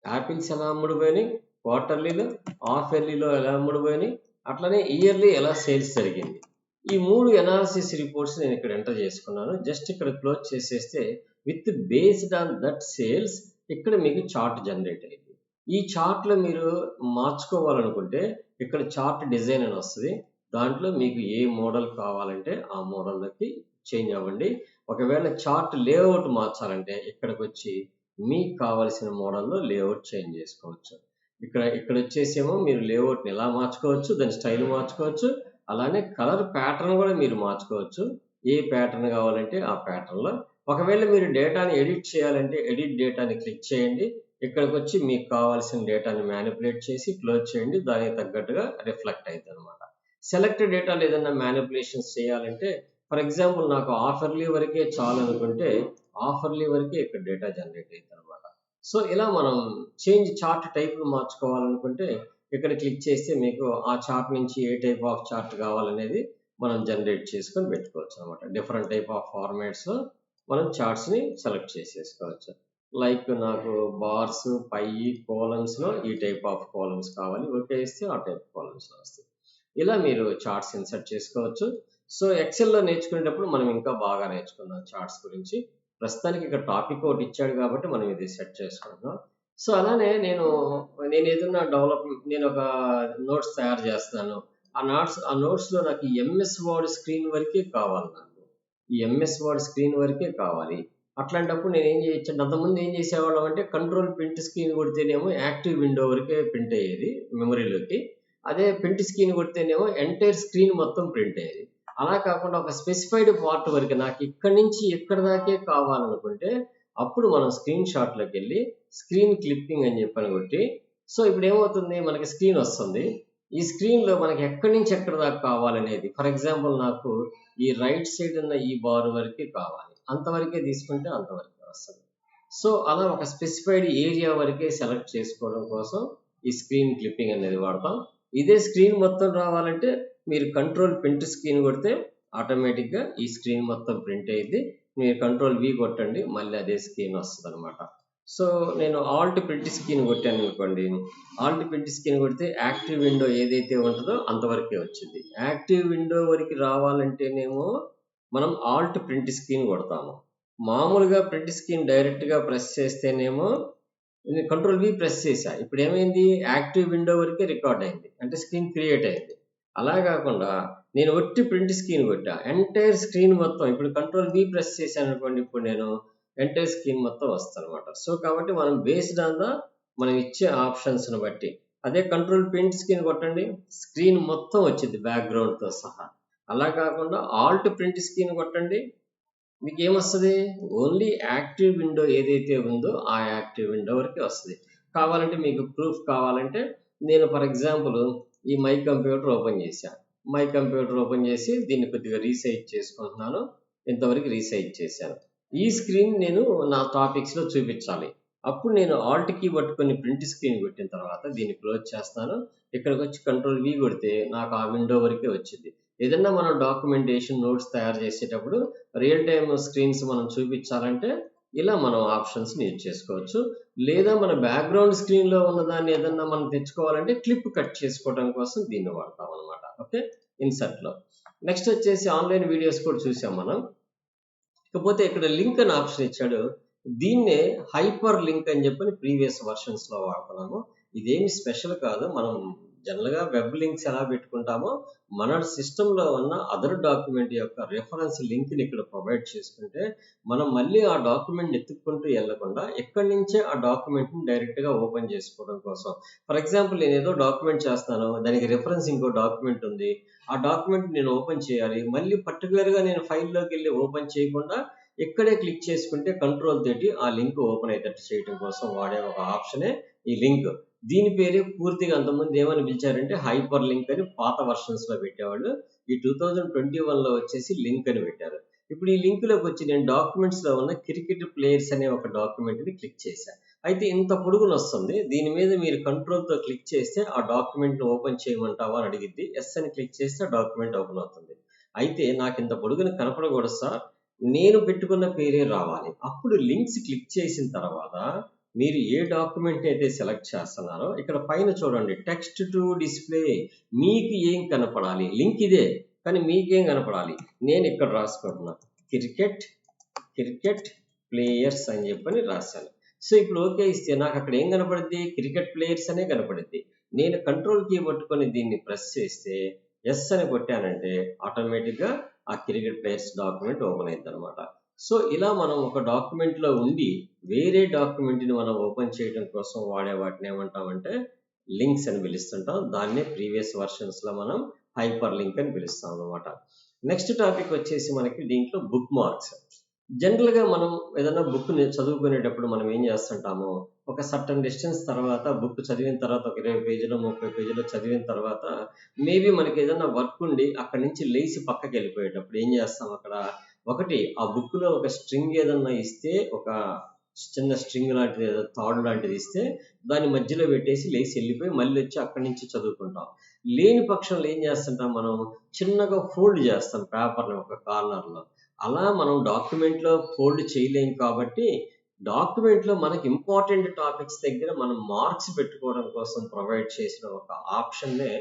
యాపిల్స్ ఎలా అమ్ముడుపోయినాయి? క్వార్టర్లీలో, హాఫ్ ఇయర్లీలో ఎలా అమ్ముడుపోయినాయి? అట్లనే ఇయర్లీ ఎలా సేల్స్ జరిగింది? ఈ 3 అనాలిసిస్ రిపోర్ట్స్ నేను ఇక్కడ ఎంటర్ చేసుకున్నాను. జస్ట్ ఇక్కడ క్లోజ్ చేసేస్తే with based on that sales ఇక్కడ మీకు చార్ట్ జనరేట్ అయింది. ఈ చార్ట్‌లో మీరు మార్చుకోవాలనుకుంటే ఇక్కడ చార్ట్ డిజైన్ అని వస్తది. దాంట్లో మీకు ఏ మోడల్ కావాలంటే ఆ మోడల్‌లోకి చేంజ్ అవ్వండి. ఒకవేళ చార్ట్ లేఅవుట్ మార్చాలంటే ఇక్కడికొచ్చి మీకు కావాల్సిన మోడల్‌లో లేఅవుట్ చేంజ్ చేసుకోవచ్చు. ఇక్కడొచ్చేసేమో మీరు లేఅవుట్‌ని ఎలా మార్చుకోవచ్చు, దాని స్టైల్ మార్చుకోవచ్చు. అలానే కలర్ ప్యాటర్న్ కూడా మీరు మార్చుకోవచ్చు. ఏ ప్యాటర్న్ కావాలంటే ఆ ప్యాటర్న్‌లో. ఒకవేళ మీరు డేటాని ఎడిట్ చేయాలంటే ఎడిట్ డేటాని క్లిక్ చేయండి. ఇక్కడికొచ్చి మీకు కావాల్సిన డేటాని మ్యానిప్యులేట్ చేసి క్లోజ్ చేయండి. దానికి తగ్గట్టుగా రిఫ్లెక్ట్ అయిద్దనమాట. సెలెక్ట్ డేటాలో ఏదన్నా మ్యానిప్యులేషన్స్ చేయాలంటే ఫర్ ఎగ్జాంపుల్ నాకు ఆఫర్లీ వరకే చాలనుకుంటే ఆఫర్లీ వరకే ఇక్కడ డేటా జనరేట్ అయిద్దనమాట. సో, ఇలా మనం చార్ట్ టైప్‌లు మార్చుకోవాలనుకుంటే ఇక్కడ క్లిక్ చేస్తే మీకు ఆ చార్ట్ నుంచి ఏ టైప్ ఆఫ్ చార్ట్ కావాలనేది మనం జనరేట్ చేసుకొని పెట్టుకోవచ్చు అనమాట. డిఫరెంట్ టైప్ ఆఫ్ ఫార్మాట్స్లో మనం చార్ట్స్ని సెలెక్ట్ చేసేసుకోవచ్చు. లైక్ నాకు బార్స్, పై, కోలమ్స్లో ఈ టైప్ ఆఫ్ కాలమ్స్ కావాలి, ఓకే ఇస్తే ఆ టైప్ కాలమ్స్లో వస్తాయి. ఇలా మీరు చార్ట్స్ ఇన్సర్ట్ చేసుకోవచ్చు. సో ఎక్సెల్లో నేర్చుకునేటప్పుడు మనం ఇంకా బాగా నేర్చుకుందాం చార్ట్స్ గురించి. ప్రస్తుతానికి ఇక్కడ టాపిక్ ఒకటి ఇచ్చాడు కాబట్టి మనం ఇది సెట్ చేసుకుంటున్నాం. సో అలానే నేను ఏదైనా నేను ఒక నోట్స్ తయారు చేస్తున్నాను. ఆ నోట్స్లో నాకు ఎంఎస్ వర్డ్ స్క్రీన్ వరకే కావాలి. నాకు ఈ ఎంఎస్ వర్డ్ స్క్రీన్ వరకే కావాలి. అట్లాంటప్పుడు నేను ఏం చేయొచ్చు, అంతకుముందు ఏం చేసేవాళ్ళం అంటే కంట్రోల్ ప్రింట్ స్క్రీన్ కొడితేనేమో యాక్టివ్ విండో వరకే ప్రింట్ అయ్యేది మెమరీలోకి. అదే ప్రింట్ స్క్రీన్ కొడితేనేమో ఎంటైర్ స్క్రీన్ మొత్తం ప్రింట్ అయ్యేది. అలా కాకుండా ఒక స్పెసిఫైడ్ పార్ట్ వరకు నాకు ఇక్కడి నుంచి ఎక్కడి దాకే కావాలనుకుంటే అప్పుడు మనం స్క్రీన్ షాట్లోకి వెళ్ళి స్క్రీన్ క్లిప్పింగ్ అని చెప్పని కొట్టి, సో ఇప్పుడు ఏమవుతుంది, మనకి స్క్రీన్ వస్తుంది. ఈ స్క్రీన్లో మనకి ఎక్కడి నుంచి ఎక్కడి దాకా కావాలనేది, ఫర్ ఎగ్జాంపుల్ నాకు ఈ రైట్ సైడ్ ఉన్న ఈ బార్ వరకే కావాలి, అంతవరకే తీసుకుంటే అంతవరకే వస్తుంది. సో అలా ఒక స్పెసిఫైడ్ ఏరియా వరకే సెలెక్ట్ చేసుకోవడం కోసం ఈ స్క్రీన్ క్లిప్పింగ్ అనేది వాడతాం. ఇదే స్క్రీన్ మొత్తం రావాలంటే మీరు కంట్రోల్ ప్రింట్ స్క్రీన్ కొడితే ఆటోమేటిక్గా ఈ స్క్రీన్ మొత్తం ప్రింట్ అయ్యింది. మీరు కంట్రోల్ వి కొట్టండి, మళ్ళీ అదే స్క్రీన్ వస్తుంది అనమాట. సో నేను ఆల్ట్ ప్రింట్ స్క్రీన్ కొట్టాను అనుకోండి, ఆల్ట్ ప్రింట్ స్క్రీన్ కొడితే యాక్టివ్ విండో ఏదైతే ఉంటుందో అంతవరకే వచ్చింది. యాక్టివ్ విండో వరకు రావాలంటేనేమో మనం ఆల్ట్ ప్రింట్ స్క్రీన్ కొడతాము. మామూలుగా ప్రింట్ స్క్రీన్ డైరెక్ట్గా ప్రెస్ చేస్తేనేమో నేను కంట్రోల్ వి ప్రెస్ చేశా, ఇప్పుడు ఏమైంది, యాక్టివ్ విండో వరకే రికార్డ్ అయింది, అంటే స్క్రీన్ క్రియేట్ అయింది. అలా కాకుండా నేను ఒట్టి ప్రింట్ స్క్రీన్ కొట్టా, ఎంటైర్ స్క్రీన్ మొత్తం, ఇప్పుడు కంట్రోల్ వి ప్రెస్ చేశాను అనుకోండి, ఇప్పుడు నేను ఎంటైర్ స్క్రీన్ మొత్తం వస్తుంది అనమాట. సో కాబట్టి మనం బేస్డ్ ఆన్ ద మనం ఇచ్చే ఆప్షన్స్ని బట్టి, అదే కంట్రోల్ ప్రింట్ స్క్రీన్ కొట్టండి స్క్రీన్ మొత్తం వచ్చింది బ్యాక్గ్రౌండ్తో సహా. అలా కాకుండా ఆల్ట్ ప్రింట్ స్క్రీన్ కొట్టండి, మీకు ఏమొస్తుంది, ఓన్లీ యాక్టివ్ విండో ఏదైతే ఉందో ఆ యాక్టివ్ విండో వరకే వస్తుంది. కావాలంటే మీకు ప్రూఫ్ కావాలంటే నేను ఫర్ ఎగ్జాంపుల్ ఈ మై కంప్యూటర్ ఓపెన్ చేశాను. మై కంప్యూటర్ ఓపెన్ చేసి దీన్ని కొద్దిగా రీసైజ్ చేసుకుంటున్నాను. ఇంతవరకు రీసైజ్ చేశాను. ఈ స్క్రీన్ నేను నా టాపిక్స్లో చూపించాలి. అప్పుడు నేను ఆల్ట్ కీ పట్టుకొని ప్రింట్ స్క్రీన్ కొట్టిన తర్వాత దీన్ని క్లోజ్ చేస్తాను. ఇక్కడికి వచ్చి కంట్రోల్ వి కొడితే నాకు ఆ విండో వరకే వచ్చింది. ఏదన్నా మనం డాక్యుమెంటేషన్ నోట్స్ తయారు చేసేటప్పుడు రియల్ టైమ్ స్క్రీన్స్ మనం చూపించాలంటే ఇలా మనం ఆప్షన్స్ని యూజ్ చేసుకోవచ్చు. లేదా మన బ్యాక్గ్రౌండ్ స్క్రీన్లో ఉన్నదాన్ని ఏదన్నా మనం తెచ్చుకోవాలంటే క్లిప్ కట్ చేసుకోవడం కోసం దీన్ని వాడతాం అనమాట. ఓకే, ఇన్సర్ట్లో. నెక్స్ట్ వచ్చేసి ఆన్లైన్ వీడియోస్ కూడా చూసాం మనం. ఇకపోతే ఇక్కడ లింక్ అని ఆప్షన్ ఇచ్చాడు. దీన్నే హైపర్ లింక్ అని చెప్పని ప్రీవియస్ వర్షన్స్లో వాడుతున్నాము. ఇదేమి స్పెషల్ కాదు. మనం జనరల్గా వెబ్ లింక్స్ ఎలా పెట్టుకుంటామో మన సిస్టంలో ఉన్న అదర్ డాక్యుమెంట్ యొక్క రెఫరెన్స్ లింక్ని ఇక్కడ ప్రొవైడ్ చేసుకుంటే మనం మళ్ళీ ఆ డాక్యుమెంట్ ఎత్తుక్కుంటూ వెళ్లకుండా ఎక్కడి నుంచే ఆ డాక్యుమెంట్ని డైరెక్ట్గా ఓపెన్ చేసుకోవడం కోసం. ఫర్ ఎగ్జాంపుల్ నేను ఏదో డాక్యుమెంట్ చేస్తాను, దానికి రెఫరెన్స్ ఇంకో డాక్యుమెంట్ ఉంది, ఆ డాక్యుమెంట్ నేను ఓపెన్ చేయాలి, మళ్ళీ పర్టికులర్గా నేను ఫైల్లోకి వెళ్ళి ఓపెన్ చేయకుండా ఇక్కడే క్లిక్ చేసుకుంటే కంట్రోల్ తోటి ఆ లింక్ ఓపెన్ అయ్యేటట్టు చేయడం కోసం వాడే ఒక ఆప్షనే ఈ లింక్. దీని పేరే పూర్తిగా అంతకుముందు ఏమని పిలిచారంటే హైపర్ లింక్ అని పాత వర్షన్స్లో పెట్టేవాళ్ళు. ఈ 2021లో వచ్చేసి లింక్ అని పెట్టారు. ఇప్పుడు ఈ లింక్లోకి వచ్చి నేను డాక్యుమెంట్స్లో ఉన్న క్రికెట్ ప్లేయర్స్ అనే ఒక డాక్యుమెంట్ని క్లిక్ చేశాను. అయితే ఇంత పొడుగును వస్తుంది, దీని మీద మీరు కంట్రోల్తో క్లిక్ చేస్తే ఆ డాక్యుమెంట్ని ఓపెన్ చేయమంటావా అని అడిగిద్ది. ఎస్ అని క్లిక్ చేస్తే ఆ డాక్యుమెంట్ ఓపెన్ అవుతుంది. అయితే నాకు ఇంత పొడుగును కనపడకూడదు సార్, నేను పెట్టుకున్న పేరే రావాలి. అప్పుడు లింక్స్ క్లిక్ చేసిన తర్వాత మీరు ఏ డాక్యుమెంట్ అయితే సెలెక్ట్ చేస్తున్నారో ఇక్కడ పైన చూడండి, టెక్స్ట్ టు డిస్ప్లే, మీకు ఏం కనపడాలి, లింక్ ఇదే కానీ మీకేం కనపడాలి, నేను ఇక్కడ రాసుకుంటున్నా క్రికెట్ ప్లేయర్స్ అని చెప్పని రాశాను. సో ఇప్పుడు ఓకే ఇస్తే నాకు అక్కడ ఏం కనపడుద్ది, క్రికెట్ ప్లేయర్స్ అనే కనపడుద్ది. నేను కంట్రోల్ కీ పట్టుకొని దీన్ని ప్రెస్ చేస్తే ఎస్ అని కొట్టానంటే ఆటోమేటిక్గా ఆ క్రికెట్ ప్లేయర్స్ డాక్యుమెంట్ ఓపెన్ అయింది అనమాట. సో ఇలా మనం ఒక డాక్యుమెంట్లో ఉండి వేరే డాక్యుమెంట్ని మనం ఓపెన్ చేయడం కోసం వాడే వాటిని ఏమంటామంటే లింక్స్ అని పిలుస్తుంటాం. దాన్నే ప్రీవియస్ వర్షన్స్లో మనం హైపర్ లింక్ అని పిలుస్తాం అనమాట. నెక్స్ట్ టాపిక్ వచ్చేసి మనకి దీంట్లో బుక్ మార్క్స్. జనరల్గా మనం ఏదైనా బుక్ని చదువుకునేటప్పుడు మనం ఏం చేస్తుంటాము, ఒక సర్టన్ డిస్టెన్స్ తర్వాత బుక్ చదివిన తర్వాత ఒక 20 పేజీలో 30 పేజీలో చదివిన తర్వాత మేబీ మనకి ఏదైనా వర్క్ ఉండి అక్కడి నుంచి లేచి పక్కకి వెళ్ళిపోయేటప్పుడు ఏం చేస్తాం, అక్కడ ఒకటి ఆ బుక్లో ఒక స్ట్రింగ్ ఏదన్నా ఇస్తే ఒక చిన్న స్ట్రింగ్ లాంటిది ఏదో తాడు లాంటిది ఇస్తే దాన్ని మధ్యలో పెట్టేసి లేచి వెళ్ళిపోయి మళ్ళీ వచ్చి అక్కడి నుంచి చదువుకుంటాం. లేని పక్షంలో ఏం చేస్తుంటాం, మనం చిన్నగా ఫోల్డ్ చేస్తాం పేపర్ని ఒక కార్నర్లో. అలా మనం డాక్యుమెంట్లో ఫోల్డ్ చేయలేం కాబట్టి డాక్యుమెంట్లో మనకి ఇంపార్టెంట్ టాపిక్స్ దగ్గర మనం మార్క్స్ పెట్టుకోవడం కోసం ప్రొవైడ్ చేసిన ఒక ఆప్షన్నే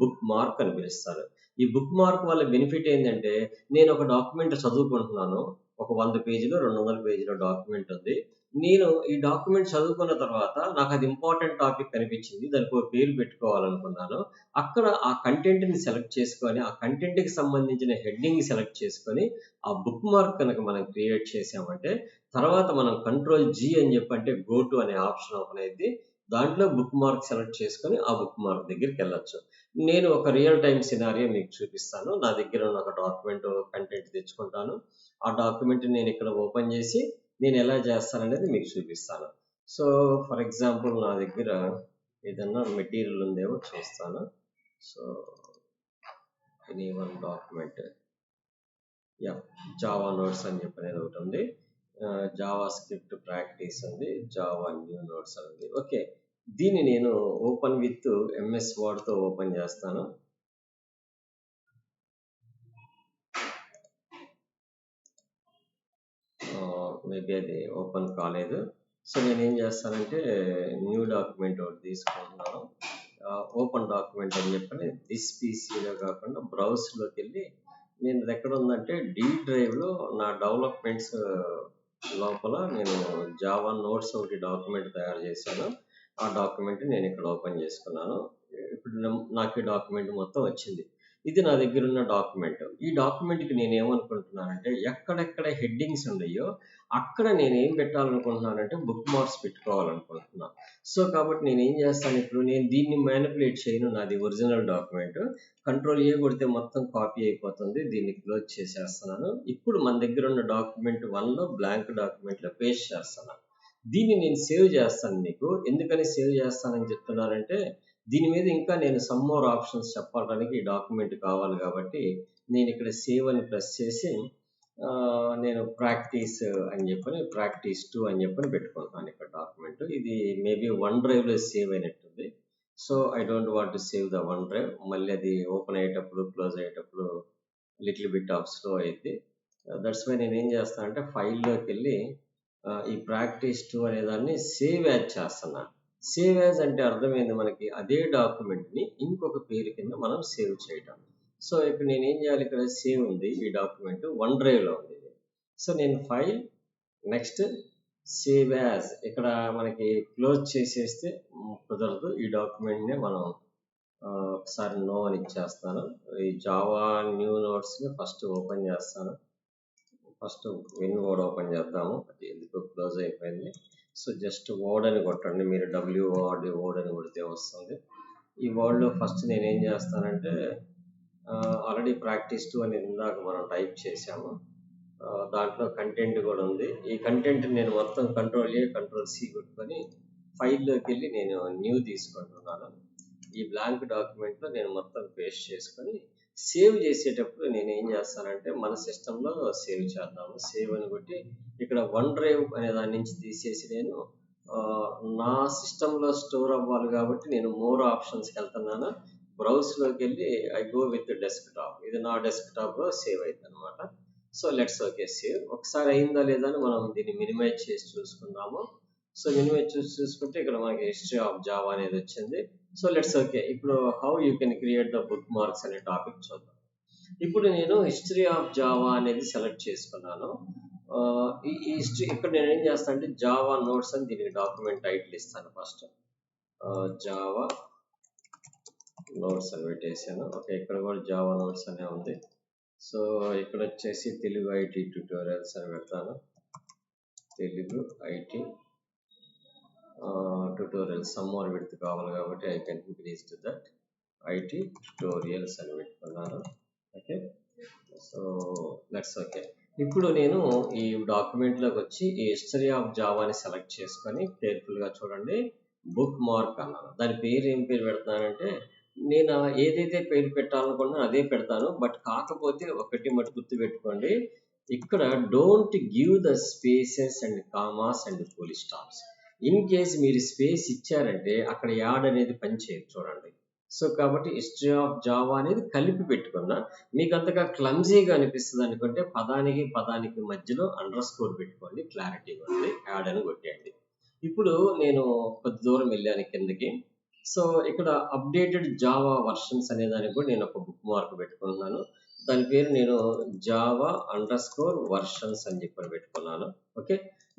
బుక్ మార్క్ అని పిలుస్తారు. ఈ బుక్ మార్క్ వల్ల బెనిఫిట్ ఏంటంటే, నేను ఒక డాక్యుమెంట్ చదువుకుంటున్నాను. ఒక 100 పేజీలో 200 పేజీల డాక్యుమెంట్ ఉంది. నేను ఈ డాక్యుమెంట్ చదువుకున్న తర్వాత నాకు అది ఇంపార్టెంట్ టాపిక్ అనిపించింది. దానికి ఒక పేరు పెట్టుకోవాలనుకున్నాను. అక్కడ ఆ కంటెంట్‌ని సెలెక్ట్ చేసుకొని, ఆ కంటెంట్‌కి సంబంధించిన హెడ్డింగ్ సెలెక్ట్ చేసుకొని, ఆ బుక్ మార్క్ కనుక మనం క్రియేట్ చేసామంటే, తర్వాత మనం కంట్రోల్ జీ అని చెప్పి అంటే గో టు అనే ఆప్షన్ ఓపెన్ అయిద్ది. దాంట్లో బుక్ మార్క్ సెలెక్ట్ చేసుకొని ఆ బుక్ మార్క్ దగ్గరికి వెళ్ళొచ్చు. నేను ఒక రియల్ టైమ్ సినారియో మీకు చూపిస్తాను. నా దగ్గర ఉన్న ఒక డాక్యుమెంట్ కంటెంట్ తెచ్చుకుంటాను. ఆ డాక్యుమెంట్ నేను ఇక్కడ ఓపెన్ చేసి నేను ఎలా చేస్తాననేది మీకు చూపిస్తాను. సో ఫర్ ఎగ్జాంపుల్ నా దగ్గర ఏదన్నా మెటీరియల్ ఉందేమో చూస్తాను. So any one document, yeah, Java notes అని చెప్పనేది ఒకటి ఉంది. జావా స్క్రిప్ట్ ప్రాక్టీస్ ఉంది, జావా న్యూ నోట్స్ అని ఉంది. ఓకే, దీన్ని నేను ఓపెన్ విత్ ఎంఎస్ వర్డ్తో ఓపెన్ చేస్తాను. మేబీ అది ఓపెన్ కాలేదు. సో నేను ఏం చేస్తానంటే న్యూ డాక్యుమెంట్ ఒకటి తీసుకుంటున్నాను. ఓపెన్ డాక్యుమెంట్ అని చెప్పని దిస్ పీసీలో కాకుండా బ్రౌజ్లోకి వెళ్ళి నేను అది ఎక్కడ ఉందంటే డి డ్రైవ్లో నా డెవలప్మెంట్స్ లోపల నేను జావా నోట్స్ ఒకటి డాక్యుమెంట్ తయారు చేశాను. ఆ డాక్యుమెంట్ నేను ఇక్కడ ఓపెన్ చేసుకున్నాను. ఇప్పుడు నాకు ఈ డాక్యుమెంట్ మొత్తం వచ్చింది. ఇది నా దగ్గర ఉన్న డాక్యుమెంట్. ఈ డాక్యుమెంట్కి నేను ఏమనుకుంటున్నానంటే ఎక్కడెక్కడ హెడ్డింగ్స్ ఉన్నాయో అక్కడ నేను ఏం పెట్టాలనుకుంటున్నానంటే బుక్ మార్క్స్ పెట్టుకోవాలనుకుంటున్నాను. సో కాబట్టి నేను ఏం చేస్తాను, ఇప్పుడు నేను దీన్ని మ్యానిపులేట్ చేయను. నాది ఒరిజినల్ డాక్యుమెంట్. కంట్రోల్ ఏ కొడితే మొత్తం కాపీ అయిపోతుంది. దీన్ని క్లోజ్ చేసేస్తున్నాను. ఇప్పుడు మన దగ్గర ఉన్న డాక్యుమెంట్ 1లో బ్లాంక్ డాక్యుమెంట్లో పేస్ట్ చేస్తున్నాను. దీన్ని నేను సేవ్ చేస్తాను. మీకు ఎందుకని సేవ్ చేస్తానని చెప్తున్నానంటే దీని మీద ఇంకా నేను సమ్ మోర్ ఆప్షన్స్ చెప్పడానికి ఈ డాక్యుమెంట్ కావాలి కాబట్టి నేను ఇక్కడ సేవ్ అని ప్రెస్ చేసి నేను ప్రాక్టీస్ అని చెప్పని ప్రాక్టీస్ 2 అని చెప్పని పెట్టుకుంటాను ఇక్కడ డాక్యుమెంట్. ఇది మేబీ వన్ డ్రైవ్లో సేవ్ అయినట్టుంది. So I don't want to save the one drive. మళ్ళీ అది ఓపెన్ అయ్యేటప్పుడు క్లోజ్ అయ్యేటప్పుడు లిటిల్ బిట్ ఆఫ్ స్లో అయింది. దట్స్ వై నేను ఏం చేస్తాను అంటే ఫైల్లోకి వెళ్ళి ఈ ప్రాక్టీస్ 2 అనే దాన్ని సేవ్ యాజ్ చేస్తున్నాను. సేవ్ యాజ్ అంటే అర్థమైంది మనకి, అదే డాక్యుమెంట్ని ఇంకొక పేరు కింద మనం సేవ్ చేయటం. సో ఇప్పుడు నేను ఏం చేయాలి, ఇక్కడ సేవ్ ఉంది, ఈ డాక్యుమెంట్ వన్ డ్రైవ్లో ఉంది. సో నేను ఫైల్ నెక్స్ట్ సేవ్ యాజ్ ఇక్కడ మనకి క్లోజ్ చేసేస్తే కుదరదు. ఈ డాక్యుమెంట్నే మనం ఒకసారి నో అని ఇచ్చేస్తాను. ఈ జావా న్యూ నోట్స్ని ఫస్ట్ ఓపెన్ చేస్తాను. ఫస్ట్ విన్ వర్డ్ ఓపెన్ చేద్దాము. అది ఎందుకు క్లోజ్ అయిపోయింది. సో జస్ట్ వర్డ్ అని కొట్టండి. మీరు WORD వర్డ్ అని కొడితే వస్తుంది. ఈ వర్డ్లో ఫస్ట్ నేను ఏం చేస్తానంటే ఆల్రెడీ ప్రాక్టీస్ 2 అనేది ఇందాక మనం టైప్ చేసాము. దాంట్లో కంటెంట్ కూడా ఉంది. ఈ కంటెంట్ నేను మొత్తం కంట్రోల్ A కంట్రోల్ C కొట్టుకొని ఫైల్లోకి వెళ్ళి నేను న్యూ తీసుకుంటున్నాను. ఈ బ్లాంక్ డాక్యుమెంట్లో నేను మొత్తం పేస్ట్ చేసుకొని సేవ్ చేసేటప్పుడు నేను ఏం చేస్తానంటే మన సిస్టంలో సేవ్ చేద్దాము. సేవ్ అని కొట్టి ఇక్కడ వన్ డ్రైవ్ అనే దాని నుంచి తీసేసి నేను నా సిస్టంలో స్టోర్ అవ్వాలి కాబట్టి నేను మోర్ ఆప్షన్స్కి వెళ్తున్నాను. బ్రౌజ్లోకి వెళ్ళి ఐ గో విత్ డెస్క్టాప్. ఇది నా డెస్క్టాప్లో సేవ్ అయింది అనమాట. So let's okay save. ఒకసారి అయిందా లేదా అని మనం దీన్ని మినిమైజ్ చేసి చూసుకుందాము. సో మినిమైజ్ చూసుకుంటే ఇక్కడ మనకి హిస్టరీ ఆఫ్ జావా అనేది వచ్చింది. So let's okay. ఇప్పుడు how you can create the bookmarks అనే టాపిక్ చూద్దాం. ఇప్పుడు నేను హిస్టరీ ఆఫ్ జావా అనేది సెలెక్ట్ చేసుకున్నాను. ఈ హిస్టరీ ఇక్కడ నేను ఏం చేస్తాను అంటే జావా నోట్స్ అని దీనికి డాక్యుమెంట్ టైటిల్ ఇస్తాను. ఫస్ట్ జావా నోట్స్ అని పెట్టేసాను. ఓకే, ఇక్కడ కూడా జావా నోట్స్ అనే ఉంది. సో ఇక్కడ వచ్చేసి తెలుగు ఐటీ ట్యూటోరియల్స్ అని పెడతాను. Telugu IT tutorials some more width కావాలి కాబట్టి I can increase to that. IT tutorials అని పెట్టుకున్నాను. Okay, so let's okay. ఇప్పుడు నేను ఈ డాక్యుమెంట్లోకి వచ్చి ఈ హిస్టరీ ఆఫ్ జావాని సెలెక్ట్ చేసుకొని కేర్ఫుల్గా చూడండి, బుక్ మార్క్ అన్నాను. దాని పేరు ఏం పేరు పెడతానంటే నేను ఏదైతే పేరు పెట్టాలనుకున్నా అదే పెడతాను. బట్ కాకపోతే ఒకటి మటు గుర్తు పెట్టుకోండి, ఇక్కడ don't give the spaces and commas and full stops. In case మీరు స్పేస్ ఇచ్చారంటే అక్కడ యాడ్ అనేది పనిచేయదు చూడండి. సో కాబట్టి హిస్టరీ ఆఫ్ జావా అనేది కలిపి పెట్టుకున్నా. మీకు అంతగా క్లమ్జీగా అనిపిస్తుంది అనుకుంటే పదానికి పదానికి మధ్యలో అండర్ స్కోర్ పెట్టుకోండి, క్లారిటీగా ఉంది. యాడ్ అని కొట్టేయండి. ఇప్పుడు నేను కొద్ది దూరం వెళ్ళాను కిందకి. సో ఇక్కడ అప్డేటెడ్ జావా వర్షన్స్ అనే దానికి కూడా నేను ఒక బుక్ మార్క్ పెట్టుకుంటున్నాను. దాని పేరు నేను జావా అండర్ స్కోర్ వర్షన్స్ అని చెప్పని పెట్టుకున్నాను. ఓకే,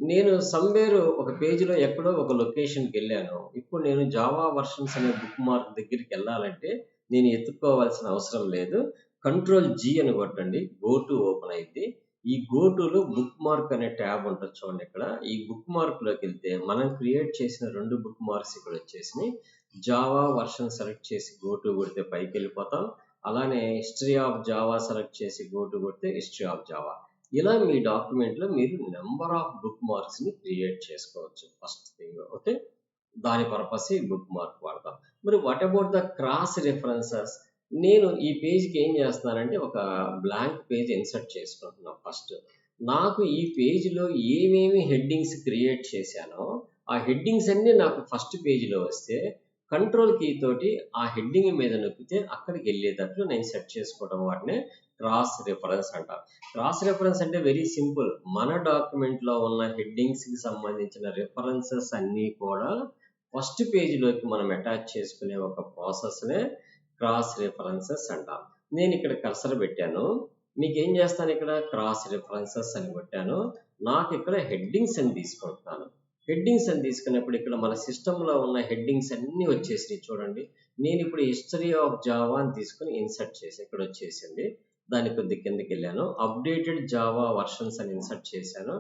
నేను సమ్వేర్ ఒక పేజీలో ఎక్కడో ఒక లొకేషన్కి వెళ్ళాను. ఇప్పుడు నేను జావా వర్షన్స్ అనే బుక్ మార్క్ దగ్గరికి వెళ్ళాలంటే నేను ఎత్తుక్కోవాల్సిన అవసరం లేదు. Ctrl+G అని కొట్టండి, గో టు ఓపెన్ అయింది. ఈ గో టులో బుక్ మార్క్ అనే ట్యాబ్ ఉంటుంది చూడండి. ఇక్కడ ఈ బుక్ మార్క్ లోకి వెళ్తే మనం క్రియేట్ చేసిన 2 బుక్ మార్క్స్ ఇక్కడ వచ్చేసినాయి. జావా వర్షన్ సెలెక్ట్ చేసి గో టు కొడితే పైకి వెళ్ళిపోతాం. అలానే హిస్టరీ ఆఫ్ జావా సెలెక్ట్ చేసి గో టు కొడితే హిస్టరీ ఆఫ్ జావా. ఇలా మీ డాక్యుమెంట్లో మీరు నెంబర్ ఆఫ్ బుక్ మార్క్స్ని క్రియేట్ చేసుకోవచ్చు. First thing. ఓకే, దాని పర్పస్ ఈ బుక్ మార్క్ వాడతాం. మరి what about the cross references? నేను ఈ పేజ్కి ఏం చేస్తున్నానంటే ఒక బ్లాంక్ పేజ్ ఇన్సర్ట్ చేసుకుంటున్నాను. ఫస్ట్ నాకు ఈ పేజ్లో ఏమేమి హెడ్డింగ్స్ క్రియేట్ చేశానో ఆ హెడ్డింగ్స్ అన్నీ నాకు ఫస్ట్ పేజీలో వస్తే కంట్రోల్ కీ తోటి ఆ హెడ్డింగ్ మీద నొక్కితే అక్కడికి వెళ్ళేటట్లు నేను సెట్ చేసుకోవడం, వాటినే క్రాస్ రెఫరెన్స్ అంటారు. క్రాస్ రెఫరెన్స్ అంటే వెరీ సింపుల్. మన డాక్యుమెంట్లో ఉన్న హెడ్డింగ్స్కి సంబంధించిన రెఫరెన్సెస్ అన్నీ కూడా ఫస్ట్ పేజీలోకి మనం అటాచ్ చేసుకునే ఒక ప్రాసెస్నే క్రాస్ రెఫరెన్సెస్ అంటాం. నేను ఇక్కడ కర్సర్ పెట్టాను. మీకు ఏం చేస్తాను, ఇక్కడ క్రాస్ రెఫరెన్సెస్ అని కొట్టాను. నాకు ఇక్కడ హెడ్డింగ్స్ అని తీసుకుంటున్నాను. హెడ్డింగ్స్ అని తీసుకున్నప్పుడు ఇక్కడ మన సిస్టంలో ఉన్న హెడ్డింగ్స్ అన్నీ వచ్చేసినాయి చూడండి. నేను ఇప్పుడు హిస్టరీ ఆఫ్ జావా అని తీసుకుని ఇన్సర్ట్ చేసి ఇక్కడ వచ్చేసింది. దాని కొద్ది కిందకి వెళ్ళాను, అప్డేటెడ్ జావా వర్షన్స్ అని ఇన్సర్ట్ చేశాను.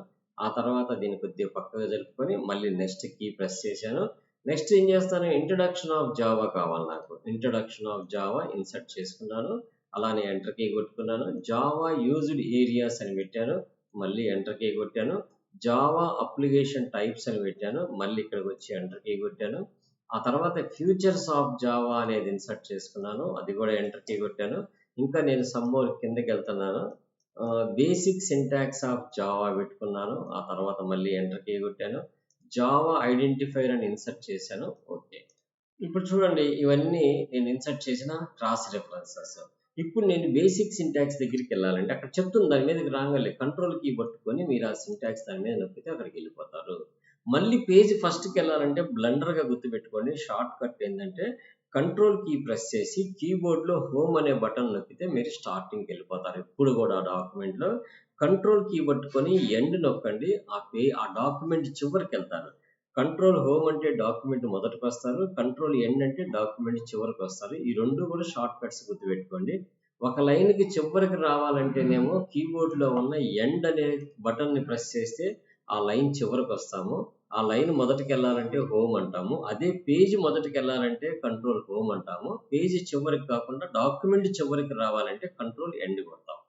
ఆ తర్వాత దీన్ని కొద్దిగా పక్కగా జరుపుకొని మళ్ళీ నెక్స్ట్ కీ ప్రెస్ చేశాను. నెక్స్ట్ ఏం చేస్తాను, ఇంట్రడక్షన్ ఆఫ్ జావా కావాలి నాకు. ఇంట్రడక్షన్ ఆఫ్ జావా ఇన్సర్ట్ చేసుకున్నాను. అలానే ఎంటర్ కీ కొట్టుకున్నాను. జావా యూజ్డ్ ఏరియాస్ అని పెట్టాను, మళ్ళీ ఎంటర్ కీ కొట్టాను. జావా అప్లికేషన్ టైప్స్ అని పెట్టాను, మళ్ళీ ఇక్కడికి వచ్చి ఎంటర్ కీ కొట్టాను. ఆ తర్వాత ఫ్యూచర్స్ ఆఫ్ జావా అనేది ఇన్సర్ట్ చేసుకున్నాను, అది కూడా ఎంటర్ కీ కొట్టాను. ఇంకా నేను సమ్మోర్ కిందకి వెళ్తున్నాను. బేసిక్ సింటాక్స్ ఆఫ్ జావా పెట్టుకున్నాను. ఆ తర్వాత మళ్ళీ ఎంటర్ కీ కొట్టాను. జావా ఐడెంటిఫైర్ అని ఇన్సర్ట్ చేశాను. ఓకే, ఇప్పుడు చూడండి ఇవన్నీ నేను ఇన్సర్ట్ చేసిన క్రాస్ రెఫరెన్సెస్. ఇప్పుడు నేను బేసిక్ సింటాక్స్ దగ్గరికి వెళ్ళాలంటే అక్కడ చెప్తుంది, దాని మీదకి రాగానే కంట్రోల్ కీ పట్టుకొని మీరు ఆ సింటాక్స్ దాని మీద నొక్కితే అక్కడికి వెళ్ళిపోతారు. మళ్ళీ పేజ్ ఫస్ట్కి వెళ్ళాలంటే బ్లండర్గా గుర్తుపెట్టుకోండి, షార్ట్ కట్ ఏంటంటే కంట్రోల్ కీ ప్రెస్ చేసి కీబోర్డ్లో హోమ్ అనే బటన్ నొక్కితే మీరు స్టార్టింగ్కి వెళ్ళిపోతారు. ఇప్పుడు కూడా డాక్యుమెంట్లో కంట్రోల్ కీ పట్టుకొని ఎండ్ నొక్కండి, ఆ డాక్యుమెంట్ చివరికి వెళ్తారు. కంట్రోల్ హోమ్ అంటే డాక్యుమెంట్ మొదటికి వస్తారు, కంట్రోల్ ఎండ్ అంటే డాక్యుమెంట్ చివరికి వస్తారు. ఈ రెండు కూడా షార్ట్ కట్స్ గుర్తుపెట్టుకోండి. ఒక లైన్కి చివరికి రావాలంటేనేమో కీబోర్డ్లో ఉన్న ఎండ్ అనే బటన్ని ప్రెస్ చేస్తే ఆ లైన్ చివరికి వస్తాము. ఆ లైన్ మొదటికి వెళ్ళాలంటే హోమ్ అంటాము. అదే పేజ్ మొదటికి వెళ్ళాలంటే కంట్రోల్ హోమ్ అంటాము. పేజ్ చివరికి కాకుండా డాక్యుమెంట్ చివరికి రావాలంటే కంట్రోల్ ఎండ్ కొడతాం.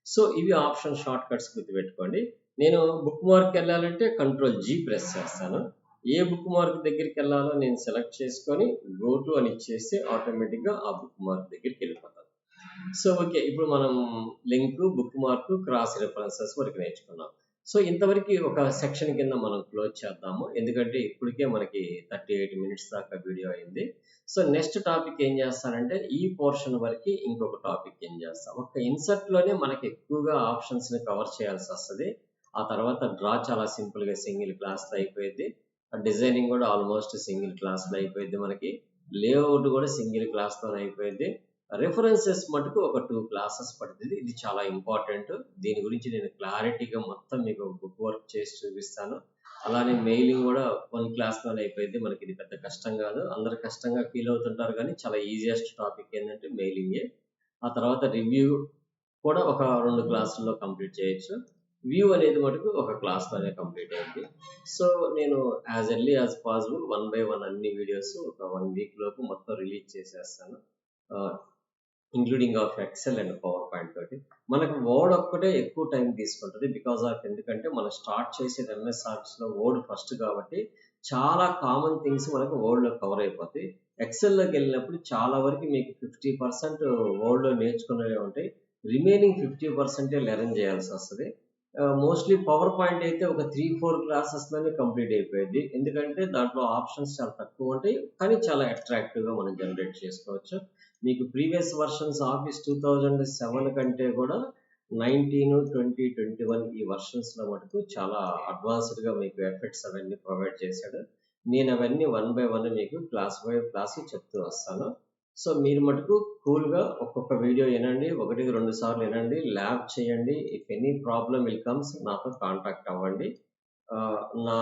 సో ఇవి ఆప్షన్ షార్ట్ కట్స్ గుర్తుపెట్టుకోండి. నేను బుక్ మార్క్ వెళ్ళాలంటే Ctrl+G ప్రెస్ చేస్తాను. ఏ బుక్ మార్క్ దగ్గరికి వెళ్ళాలో నేను సెలెక్ట్ చేసుకొని గో టు అని ఇచ్చేస్తే ఆటోమేటిక్గా ఆ బుక్ మార్క్ దగ్గరికి వెళ్ళిపోతాను. సో ఓకే, ఇప్పుడు మనం link, book mark, cross references వరకు నేర్చుకున్నాం. సో ఇంతవరకు ఒక సెక్షన్ కింద మనం క్లోజ్ చేద్దాము, ఎందుకంటే ఇప్పటికే మనకి 38 మినిట్స్ దాకా వీడియో అయింది. సో నెక్స్ట్ టాపిక్ ఏం చేస్తానంటే ఈ పోర్షన్ వరకు ఇంకొక టాపిక్ ఏం చేస్తాం, ఒక ఇన్సర్ట్లోనే మనకి ఎక్కువగా ఆప్షన్స్ని కవర్ చేయాల్సి వస్తుంది. ఆ తర్వాత డ్రా చాలా సింపుల్గా సింగిల్ క్లాస్లో అయిపోయింది. డిజైనింగ్ కూడా ఆల్మోస్ట్ సింగిల్ క్లాస్లో అయిపోయింది. మనకి లేఅవుట్ కూడా సింగిల్ క్లాస్లోనే అయిపోయింది. రెఫరెన్సెస్ మటుకు ఒక 2 క్లాసెస్ పడుతుంది. ఇది చాలా ఇంపార్టెంట్. దీని గురించి నేను క్లారిటీగా మొత్తం మీకు బుక్ వర్క్ చేసి చూపిస్తాను. అలానే మెయిలింగ్ కూడా 1 క్లాస్లోనే అయిపోయింది. మనకి ఇది పెద్ద కష్టం కాదు, అందరు కష్టంగా ఫీల్ అవుతుంటారు, కానీ చాలా ఈజియెస్ట్ టాపిక్ ఏంటంటే మెయిలింగే. ఆ తర్వాత రివ్యూ కూడా ఒక 2 క్లాసుల్లో కంప్లీట్ చేయొచ్చు. వ్యూ అనేది మటుకు ఒక క్లాస్లోనే కంప్లీట్ అయింది. సో నేను as early as possible 1 by 1 అన్ని వీడియోస్ ఒక 1 వీక్ లోపు మొత్తం రిలీజ్ చేసేస్తాను, including of Excel and PowerPoint తోటి. మనకు వర్డ్ ఒక్కటే ఎక్కువ టైం తీసుకుంటుంది, బికాజ్ ఆఫ్ ఎందుకంటే మనం స్టార్ట్ చేసేది ఎంఎస్ ఆఫీస్లో వర్డ్ ఫస్ట్ కాబట్టి చాలా కామన్ థింగ్స్ మనకు వర్డ్లో కవర్ అయిపోతాయి. ఎక్సెల్లోకి వెళ్ళినప్పుడు చాలా వరకు మీకు 50% వర్డ్లో నేర్చుకునేవి ఉంటాయి, రిమైనింగ్ 50% లెర్న్ చేయాల్సి వస్తుంది. మోస్ట్లీ పవర్ పాయింట్ అయితే ఒక 3-4 క్లాసెస్లోనే కంప్లీట్ అయిపోయింది. ఎందుకంటే దాంట్లో ఆప్షన్స్ చాలా తక్కువ ఉంటాయి, కానీ చాలా అట్రాక్టివ్గా మనం జనరేట్ చేసుకోవచ్చు. మీకు ప్రీవియస్ వర్షన్స్ ఆఫీస్ 2007 కంటే కూడా 19, 20, 21 ఈ వర్షన్స్లో మటుకు చాలా అడ్వాన్స్డ్గా మీకు ఎఫెక్ట్స్ అవన్నీ ప్రొవైడ్ చేశాడు. నేను అవన్నీ 1 బై 1 మీకు క్లాస్ బై క్లాస్ చెప్తూ వస్తాను. సో మీరు మటుకు కూల్గా ఒక్కొక్క వీడియో వినండి, 1-2 సార్లు వినండి, ల్యాబ్ చేయండి. If any problem will comes నాతో కాంటాక్ట్ అవ్వండి. నా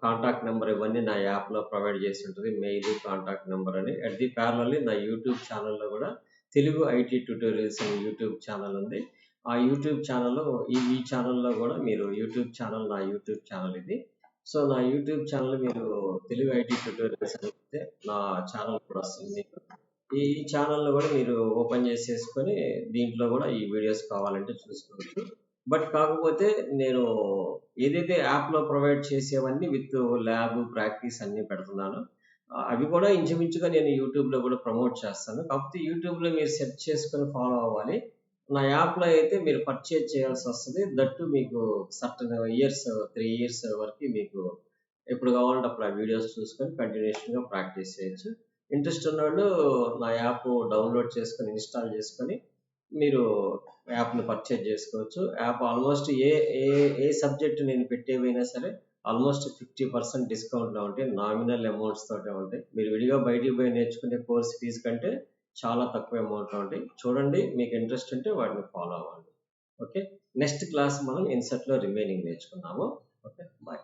కాంటాక్ట్ నెంబర్ ఇవన్నీ నా యాప్లో ప్రొవైడ్ చేసి ఉంటుంది, మెయిల్, కాంటాక్ట్ నెంబర్ అని. అట్ ది ప్యారలల్లీ నా యూట్యూబ్ ఛానల్లో కూడా తెలుగు ఐటీ ట్యూటోరియల్స్ అని యూట్యూబ్ ఛానల్ ఉంది. ఆ యూట్యూబ్ ఛానల్లో ఈ ఛానల్లో కూడా మీరు యూట్యూబ్ ఛానల్, నా యూట్యూబ్ ఛానల్ ఇది. సో నా యూట్యూబ్ ఛానల్ మీరు తెలుగు ఐటీ ట్యూటోరియల్స్ అని చెప్తే నా ఛానల్ కూడా వస్తుంది మీకు. ఈ ఛానల్‌లో కూడా మీరు ఓపెన్ చేసేసుకొని దీంట్లో కూడా ఈ వీడియోస్ కావాలంటే చూసుకోవచ్చు. బట్ కాకపోతే నేను ఏదైతే యాప్‌లో ప్రొవైడ్ చేసేవన్నీ విత్ ల్యాబ్, ప్రాక్టీస్ అన్నీ పెడుతున్నాను. అవి కూడా ఇంచుమించుగా నేను యూట్యూబ్‌లో కూడా ప్రమోట్ చేస్తాను. కాకపోతే యూట్యూబ్‌లో మీరు సెర్చ్ చేసుకొని ఫాలో అవ్వాలి. నా యాప్‌లో అయితే మీరు పర్చేజ్ చేయాల్సొస్తది. దట్ టూ మీకు సర్టెన్ ఇయర్స్, 3 ఇయర్స్ వరకి మీకు ఎప్పుడు కావాలంటే అప్పుడు ఆ వీడియోస్ చూసుకొని కంటిన్యూషన్‌గా ప్రాక్టీస్ చేయొచ్చు. ఇంట్రెస్ట్ ఉన్నోళ్ళు నా యాప్ డౌన్‌లోడ్ చేసుకొని, ఇన్‌స్టాల్ చేసుకొని మీరు యాప్‌ని పర్చేజ్ చేసుకోవచ్చు. యాప్ ఆల్మోస్ట్ ఏ ఏ ఏ సబ్జెక్ట్ నేను పెట్టేవైనా సరే ఆల్మోస్ట్ 50% డిస్కౌంట్‌లో ఉంటాయి. నామినల్ అమౌంట్స్ తోటే ఉంటాయి. మీరు విడిగా బయటికి పోయి నేర్చుకునే కోర్స్ ఫీజు కంటే చాలా తక్కువ అమౌంట్‌లో ఉంటాయి. చూడండి, మీకు ఇంట్రెస్ట్ ఉంటే వాటిని ఫాలో అవ్వండి. ఓకే. నెక్స్ట్ క్లాస్ మనం ఇన్సర్ట్‌లో రిమైనింగ్ నేర్చుకుందాము. ఓకే. బాయ్.